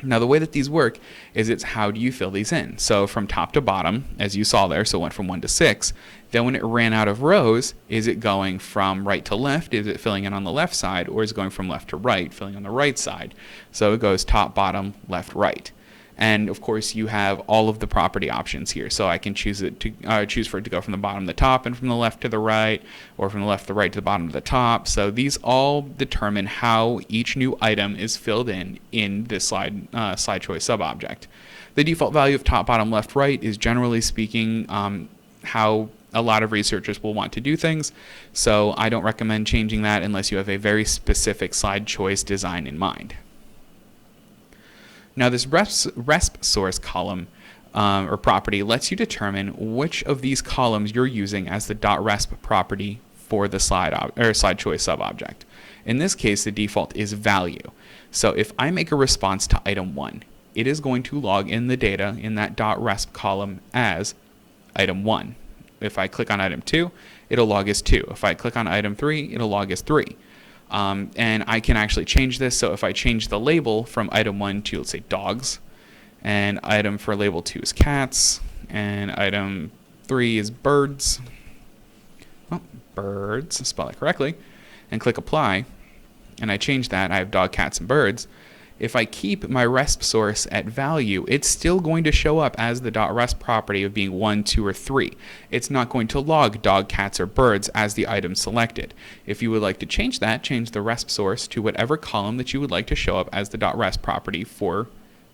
Now the way that these work is it's how do you fill these in. So from top to bottom, as you saw there, so it went from 1 to 6. Then when it ran out of rows, is it going from right to left? Is it filling in on the left side? Or is it going from left to right, filling on the right side? So it goes top, bottom, left, right. And of course you have all of the property options here. So I can choose for it to go from the bottom to the top and from the left to the right, or from the left to the right to the bottom to the top. So these all determine how each new item is filled in this slide choice subobject. The default value of top, bottom, left, right is generally speaking how a lot of researchers will want to do things. So I don't recommend changing that unless you have a very specific slide choice design in mind. Now this resp source column or property lets you determine which of these columns you're using as the .resp property for the SlideChoice sub-object. In this case, the default is value. So if I make a response to item 1, it is going to log in the data in that .resp column as item 1. If I click on item 2, it'll log as 2. If I click on item 3, it'll log as 3. And I can actually change this. So if I change the label from item 1 to, let's say, dogs, and item for label 2 is cats, and item 3 is birds, birds, spell it correctly, and click apply, and I change that, I have dog, cats, and birds. If I keep my resp source at value, it's still going to show up as the .resp property of being 1, 2, or 3. It's not going to log dog, cats, or birds as the item selected. If you would like to change that, change the resp source to whatever column that you would like to show up as the .resp property for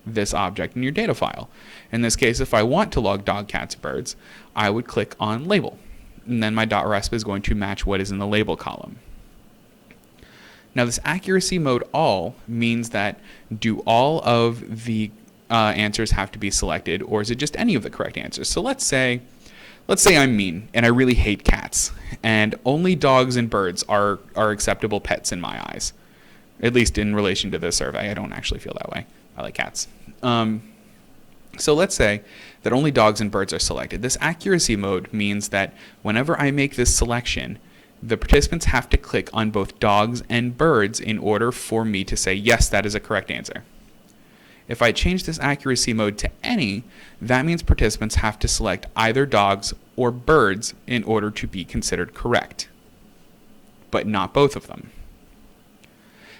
this object in your data file. In this case, if I want to log dog, cats, birds, I would click on label, and then my .resp is going to match what is in the label column. Now this accuracy mode all means that do all of the answers have to be selected, or is it just any of the correct answers? So let's say I'm mean and I really hate cats, and only dogs and birds are acceptable pets in my eyes, at least in relation to this survey. I don't actually feel that way. I like cats. So let's say that only dogs and birds are selected. This accuracy mode means that whenever I make this selection, the participants have to click on both dogs and birds in order for me to say, yes, that is a correct answer. If I change this accuracy mode to any, that means participants have to select either dogs or birds in order to be considered correct, but not both of them.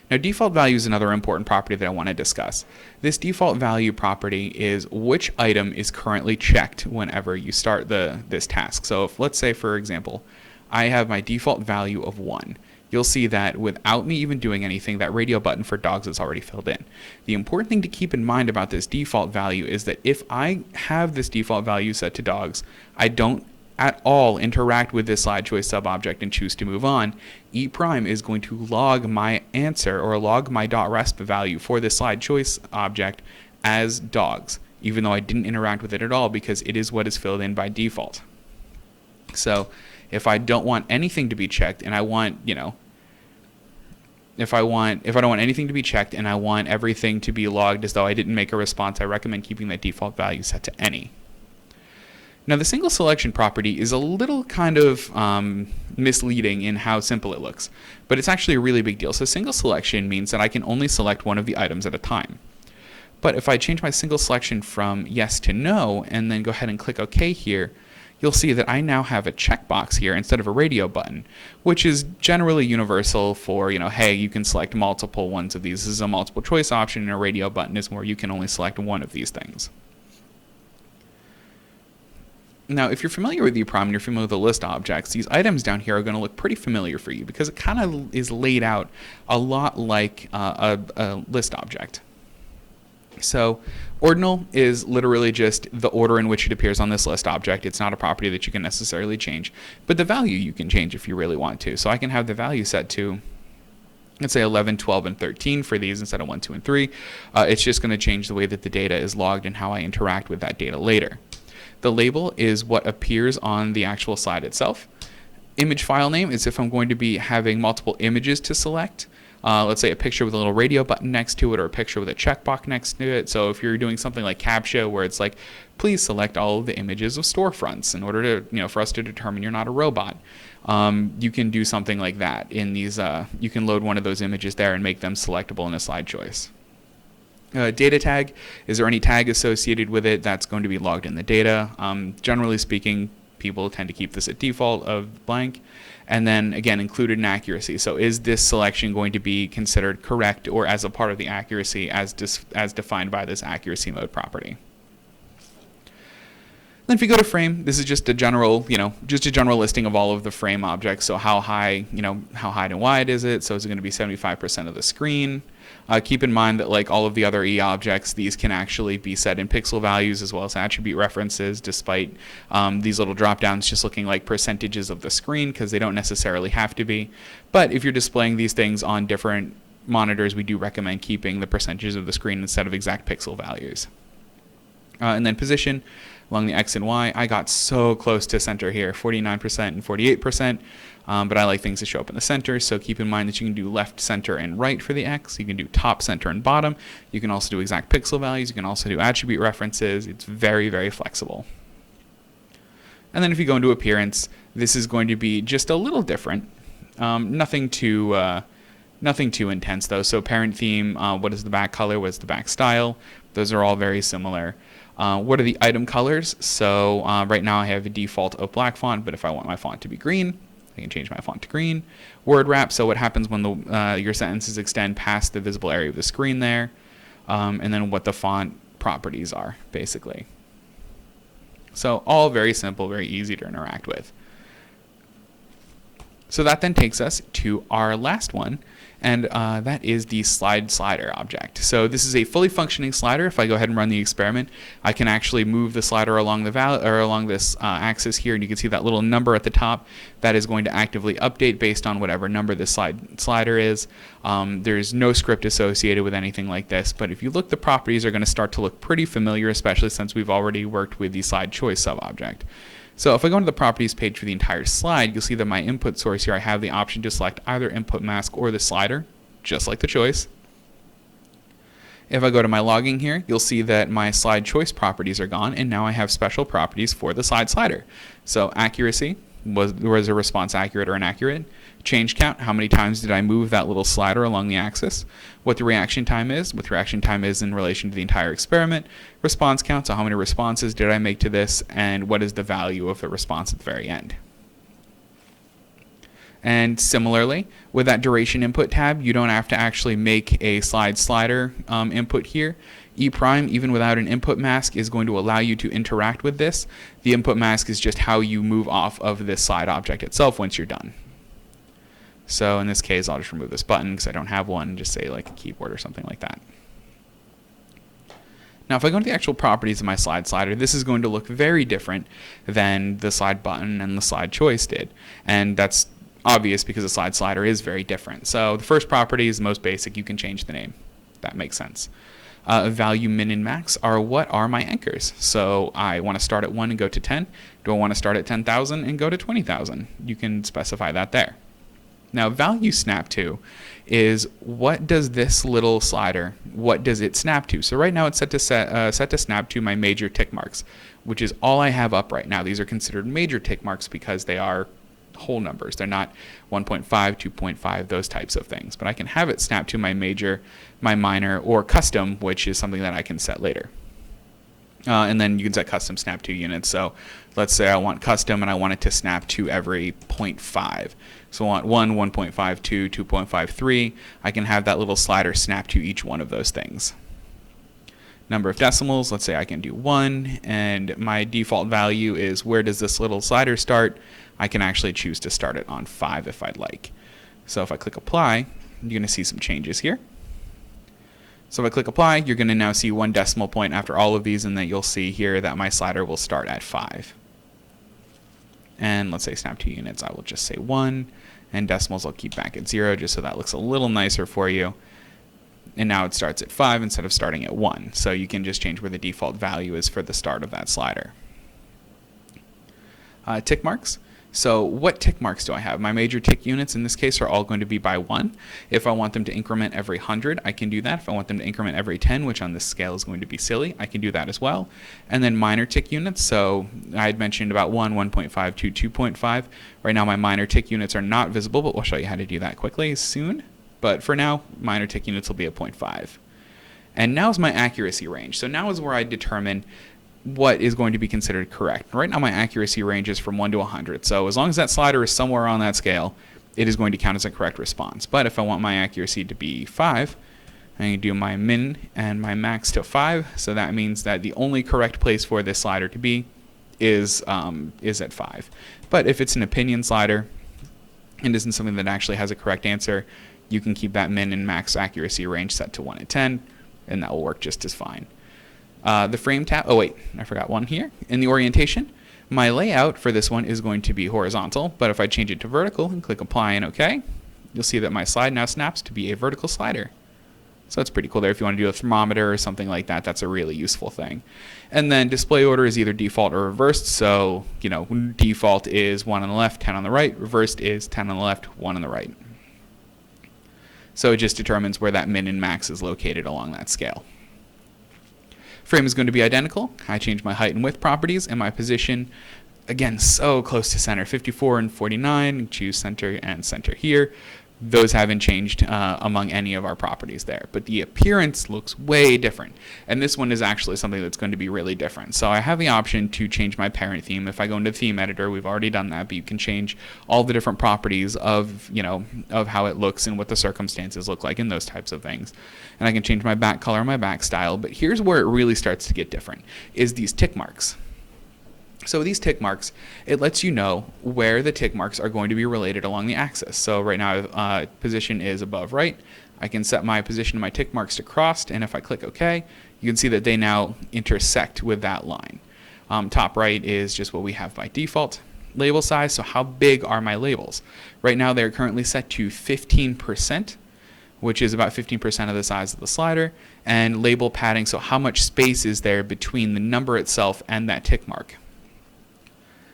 Now, default value is another important property that I want to discuss. This default value property is which item is currently checked whenever you start this task. So if, let's say, for example, I have my default value of 1. You'll see that without me even doing anything, that radio button for dogs is already filled in. The important thing to keep in mind about this default value is that if I have this default value set to dogs, I don't at all interact with this SlideChoice sub-object and choose to move on, E prime is going to log my answer or log my .resp value for this SlideChoice object as dogs, even though I didn't interact with it at all because it is what is filled in by default. So if I don't want anything to be checked and I want, if I don't want anything to be checked and I want everything to be logged as though I didn't make a response, I recommend keeping that default value set to any. Now the single selection property is a little kind of misleading in how simple it looks, but it's actually a really big deal. So single selection means that I can only select one of the items at a time. But if I change my single selection from yes to no and then go ahead and click OK here, you'll see that I now have a checkbox here instead of a radio button, which is generally universal for, hey, you can select multiple ones of these. This is a multiple choice option, and a radio button is where you can only select one of these things. Now, if you're familiar with EEPROM and you're familiar with the list objects, these items down here are going to look pretty familiar for you because it kind of is laid out a lot like a list object. So ordinal is literally just the order in which it appears on this list object. It's not a property that you can necessarily change, but the value you can change if you really want to. So I can have the value set to, let's say 11, 12, and 13 for these instead of 1, 2, and 3. It's just going to change the way that the data is logged and how I interact with that data later. The label is what appears on the actual slide itself. Image file name is if I'm going to be having multiple images to select. Let's say a picture with a little radio button next to it, or a picture with a checkbox next to it. So if you're doing something like CAPTCHA where it's like, please select all of the images of storefronts in order to, for us to determine you're not a robot. You can do something like that in these, you can load one of those images there and make them selectable in a SlideChoice. Data tag, is there any tag associated with it? That's going to be logged in the data. Generally speaking, people tend to keep this at default of blank. And then again, included in accuracy. So is this selection going to be considered correct or as a part of the accuracy as defined by this accuracy mode property? Then if you go to frame, this is just a general, just a general listing of all of the frame objects. So how high, how high and wide is it? So is it going to be 75% of the screen? Keep in mind that like all of the other E objects, these can actually be set in pixel values as well as attribute references, despite these little drop downs just looking like percentages of the screen, because they don't necessarily have to be. But if you're displaying these things on different monitors, we do recommend keeping the percentages of the screen instead of exact pixel values. And then position along the X and Y. I got so close to center here, 49% and 48%, but I like things to show up in the center, so keep in mind that you can do left, center, and right for the X. You can do top, center, and bottom. You can also do exact pixel values. You can also do attribute references. It's very, very flexible. And then if you go into appearance, this is going to be just a little different. Nothing too intense though. So parent theme, what is the back color, what is the back style? Those are all very similar. What are the item colors? So right now I have a default of black font, but if I want my font to be green, I can change my font to green. Word wrap, so what happens when your sentences extend past the visible area of the screen there. And then what the font properties are, basically. So all very simple, very easy to interact with. So that then takes us to our last one, and that is the SlideSlider object. So this is a fully functioning slider. If I go ahead and run the experiment, I can actually move the slider along along this axis here, and you can see that little number at the top. That is going to actively update based on whatever number the slider is. There's no script associated with anything like this, but if you look, the properties are going to start to look pretty familiar, especially since we've already worked with the SlideChoice sub-object. So if I go into the properties page for the entire slide, you'll see that my input source here, I have the option to select either input mask or the slider, just like the choice. If I go to my logging here, you'll see that my SlideChoice properties are gone, and now I have special properties for the SlideSlider. So accuracy, was a response accurate or inaccurate? Change count, how many times did I move that little slider along the axis? What the reaction time is, what the reaction time is in relation to the entire experiment. Response count, so how many responses did I make to this, and what is the value of the response at the very end. And similarly, with that duration input tab, you don't have to actually make a SlideSlider input here. E prime, even without an input mask, is going to allow you to interact with this. The input mask is just how you move off of this slide object itself once you're done. So in this case, I'll just remove this button because I don't have one, just say like a keyboard or something like that. Now if I go into the actual properties of my SlideSlider, this is going to look very different than the slide button and the SlideChoice did. And that's obvious because the SlideSlider is very different. So the first property is the most basic. You can change the name. That makes sense. Value min and max are what are my anchors. So I want to start at 1 and go to 10. Do I want to start at 10,000 and go to 20,000? You can specify that there. Now value snap to is what does this little slider, what does it snap to? So right now it's set to snap to my major tick marks, which is all I have up right now. These are considered major tick marks because they are whole numbers. They're not 1.5, 2.5, those types of things. But I can have it snap to my major, my minor, or custom, which is something that I can set later. And then you can set custom snap to units. So let's say I want custom and I want it to snap to every 0.5. So I want 1, 1.5, 2, 2.5, 3. I can have that little slider snap to each one of those things. Number of decimals, let's say I can do 1, and my default value is where does this little slider start? I can actually choose to start it on 5 if I'd like. So if I click apply, you're going to see some changes here. So if I click apply, you're going to now see 1 decimal point after all of these, and then you'll see here that my slider will start at 5. And let's say snap to units, I will just say 1, and decimals I'll keep back at 0 just so that looks a little nicer for you. And now it starts at 5 instead of starting at 1. So you can just change where the default value is for the start of that slider. Tick marks. So what tick marks do I have? My major tick units in this case are all going to be by 1. If I want them to increment every 100, I can do that. If I want them to increment every 10, which on this scale is going to be silly, I can do that as well. And then minor tick units. So I had mentioned about 1, 1.5, 2, 2.5. Right now my minor tick units are not visible, but we'll show you how to do that quickly soon. But for now, minor tick units will be at 0.5. And now is my accuracy range. So now is where I determine what is going to be considered correct. Right now my accuracy range is from 1 to 100. So as long as that slider is somewhere on that scale, it is going to count as a correct response. But if I want my accuracy to be 5, I can do my min and my max to 5. So that means that the only correct place for this slider to be is at 5. But if it's an opinion slider and isn't something that actually has a correct answer, you can keep that min and max accuracy range set to 1 and 10, and that will work just as fine. The frame tab, oh wait, I forgot one here. In the orientation, my layout for this one is going to be horizontal, but if I change it to vertical and click apply and OK, you'll see that my slide now snaps to be a vertical slider. So that's pretty cool there. If you want to do a thermometer or something like that, that's a really useful thing. And then display order is either default or reversed. So, default is 1 on the left, 10 on the right. Reversed is 10 on the left, 1 on the right. So it just determines where that min and max is located along that scale. Frame is going to be identical. I change my height and width properties, and my position, again, so close to center, 54 and 49. Choose center and center here. Those haven't changed among any of our properties there, but the appearance looks way different. And this one is actually something that's going to be really different. So I have the option to change my parent theme. If I go into theme editor, we've already done that, but you can change all the different properties of how it looks and what the circumstances look like and those types of things. And I can change my back color, my back style, but here's where it really starts to get different, is these tick marks. So these tick marks, it lets you know where the tick marks are going to be related along the axis. So right now, position is above right. I can set my position of my tick marks to crossed, and if I click OK, you can see that they now intersect with that line. Top right is just what we have by default. Label size, so how big are my labels? Right now, they're currently set to 15%, which is about 15% of the size of the slider. And label padding, so how much space is there between the number itself and that tick mark?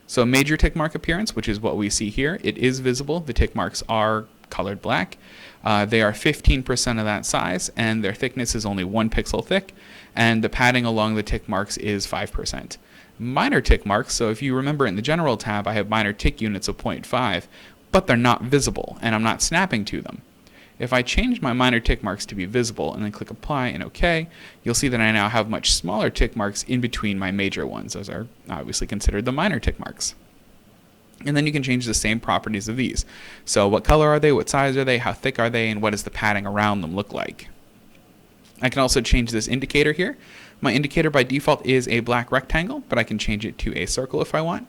So major tick mark appearance, which is what we see here, it is visible. The tick marks are colored black. They are 15% of that size, and their thickness is only 1 pixel thick, and the padding along the tick marks is 5%. Minor tick marks, so if you remember in the general tab, I have minor tick units of 0.5, but they're not visible, and I'm not snapping to them. If I change my minor tick marks to be visible and then click apply and OK, you'll see that I now have much smaller tick marks in between my major ones. Those are obviously considered the minor tick marks. And then you can change the same properties of these. So what color are they, what size are they, how thick are they, and what does the padding around them look like? I can also change this indicator here. My indicator by default is a black rectangle, but I can change it to a circle if I want.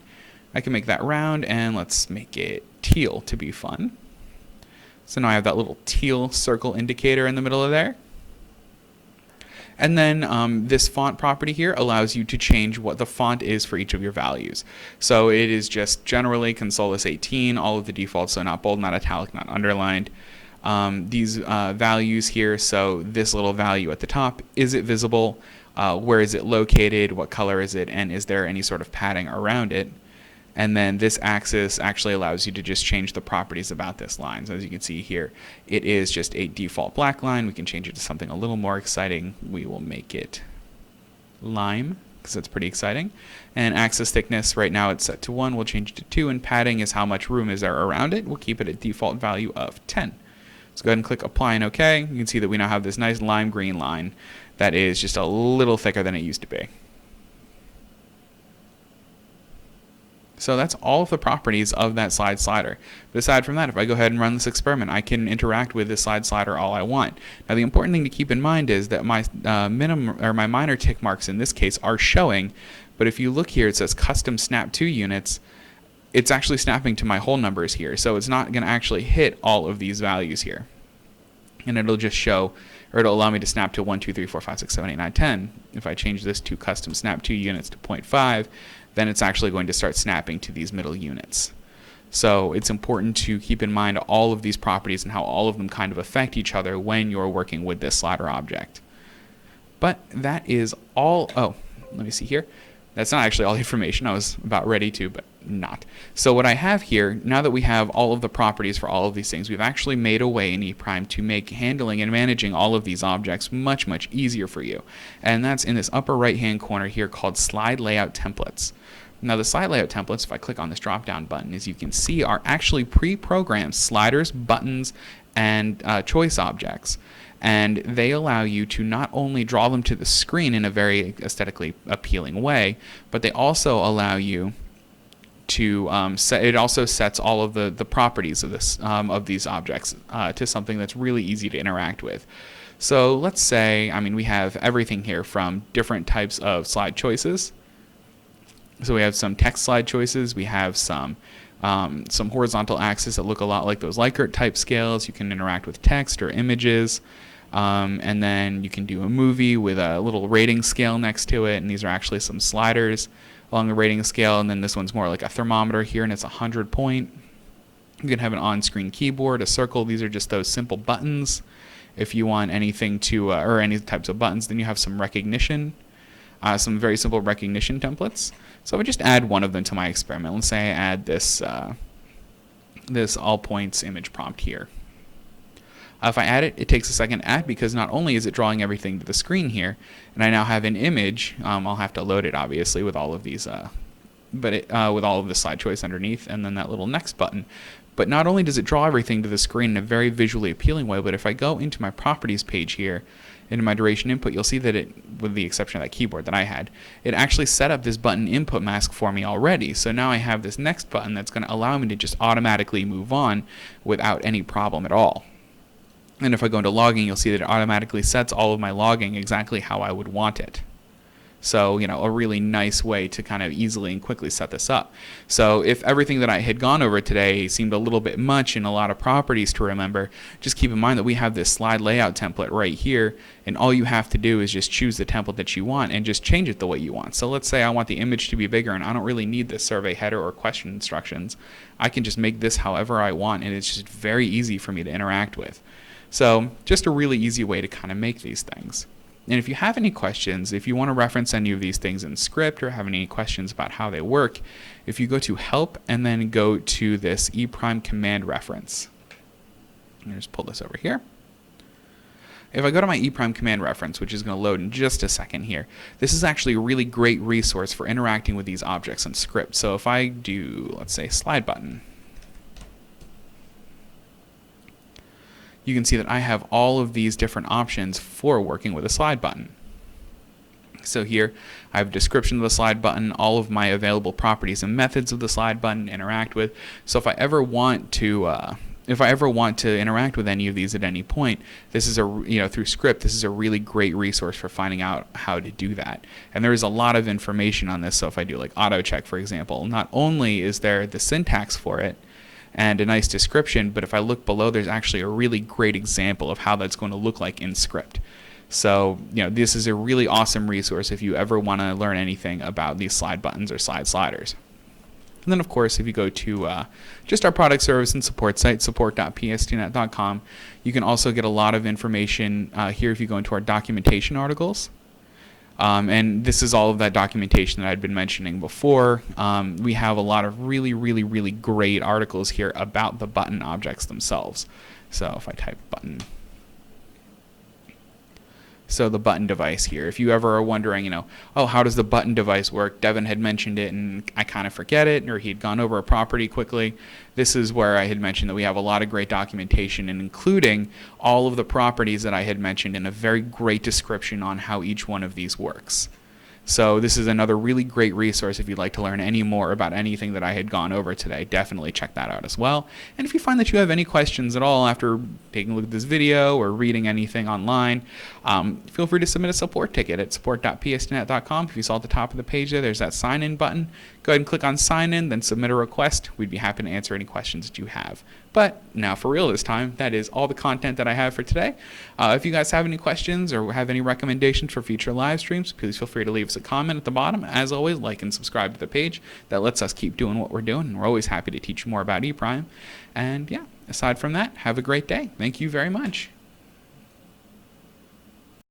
I can make that round, and let's make it teal to be fun. So now I have that little teal circle indicator in the middle of there. And then this font property here allows you to change what the font is for each of your values. So it is just generally Consolus 18, all of the defaults, so not bold, not italic, not underlined. These values here, so this little value at the top, is it visible? Where is it located? What color is it? And is there any sort of padding around it? And then this axis actually allows you to just change the properties about this line. So as you can see here, it is just a default black line. We can change it to something a little more exciting. We will make it lime, because that's pretty exciting. And axis thickness, right now it's set to 1. We'll change it to 2. And padding is how much room is there around it. We'll keep it at default value of 10. Let's go ahead and click apply and OK. You can see that we now have this nice lime green line that is just a little thicker than it used to be. So that's all of the properties of that slide slider. But aside from that, if I go ahead and run this experiment, I can interact with this slide slider all I want. Now the important thing to keep in mind is that my my minor tick marks in this case are showing, but if you look here, it says custom snap to units. It's actually snapping to my whole numbers here, so it's not going to actually hit all of these values here. And it'll just show, or it'll allow me to snap to 1, 2, 3, 4, 5, 6, 7, 8, 9, 10. If I change this to custom snap to units to 0.5, then it's actually going to start snapping to these middle units. So it's important to keep in mind all of these properties and how all of them kind of affect each other when you're working with this slider object. But that is all. Oh, let me see here. That's not actually all the information. I was about ready to, but not. So what I have here, now that we have all of the properties for all of these things, we've actually made a way in ePrime to make handling and managing all of these objects much, much easier for you. And that's in this upper right-hand corner here called Slide Layout Templates. Now the slide layout templates, if I click on this drop-down button, as you can see, are actually pre-programmed sliders, buttons, and choice objects. And they allow you to not only draw them to the screen in a very aesthetically appealing way, but they also allow you to it also sets all of the properties of this of these objects to something that's really easy to interact with. So let's say, we have everything here from different types of slide choices. So we have some text slide choices. We have some horizontal axes that look a lot like those Likert type scales. You can interact with text or images. And then you can do a movie with a little rating scale next to it. And these are actually some sliders along the rating scale. And then this one's more like a thermometer here, and it's 100 point. You can have an on-screen keyboard, a circle. These are just those simple buttons. If you want anything to, or any types of buttons, then you have some recognition, some very simple recognition templates. So I would just add one of them to my experiment. Let's say I add this, this all points image prompt here. If I add it, it takes a second to add because not only is it drawing everything to the screen here, and I now have an image. I'll have to load it obviously with all of these, with all of the slide choice underneath, and then that little next button. But not only does it draw everything to the screen in a very visually appealing way, but if I go into my properties page here, into my duration input, you'll see that it, with the exception of that keyboard that I had, it actually set up this button input mask for me already. So now I have this next button that's going to allow me to just automatically move on without any problem at all. And if I go into logging, you'll see that it automatically sets all of my logging exactly how I would want it. So, you know, a really nice way to kind of easily and quickly set this up. So if everything that I had gone over today seemed a little bit much and a lot of properties to remember, just keep in mind that we have this slide layout template right here, and all you have to do is just choose the template that you want and just change it the way you want. So let's say I want the image to be bigger and I don't really need this survey header or question instructions. I can just make this however I want, and it's just very easy for me to interact with. So just a really easy way to kind of make these things. And if you have any questions, if you want to reference any of these things in script or have any questions about how they work, if you go to help and then go to this ePrime command reference. Let me just pull this over here. If I go to my ePrime command reference, which is going to load in just a second here, this is actually a really great resource for interacting with these objects in script. So if I do, let's say, slide button, you can see that I have all of these different options for working with a slide button. So here I have a description of the slide button, all of my available properties and methods of the slide button to interact with. So if I ever want to interact with any of these at any point, this is through script, this is a really great resource for finding out how to do that. And there is a lot of information on this. So if I do like auto check, for example, not only is there the syntax for it and a nice description, but if I look below, there's actually a really great example of how that's going to look like in script. So, this is a really awesome resource if you ever want to learn anything about these slide buttons or slide sliders. And then, of course, if you go to just our product service and support site, support.pstnet.com, you can also get a lot of information here if you go into our documentation articles. And this is all of that documentation that I'd been mentioning before. We have a lot of really, really, really great articles here about the button objects themselves. So if I type button, so the button device here, if you ever are wondering, oh, how does the button device work? Devin had mentioned it and I kind of forget it, or he'd gone over a property quickly. This is where I had mentioned that we have a lot of great documentation, and including all of the properties that I had mentioned in a very great description on how each one of these works. So this is another really great resource if you'd like to learn any more about anything that I had gone over today. Definitely check that out as well. And if you find that you have any questions at all after taking a look at this video or reading anything online, feel free to submit a support ticket at support.pstnet.com. If you saw at the top of the page there's that sign in button. Go ahead and click on sign in, then submit a request. We'd be happy to answer any questions that you have. But now for real this time, that is all the content that I have for today. If you guys have any questions or have any recommendations for future live streams, please feel free to leave us a comment at the bottom. As always, like and subscribe to the page. That lets us keep doing what we're doing, and we're always happy to teach you more about ePrime. And yeah, aside from that, have a great day. Thank you very much.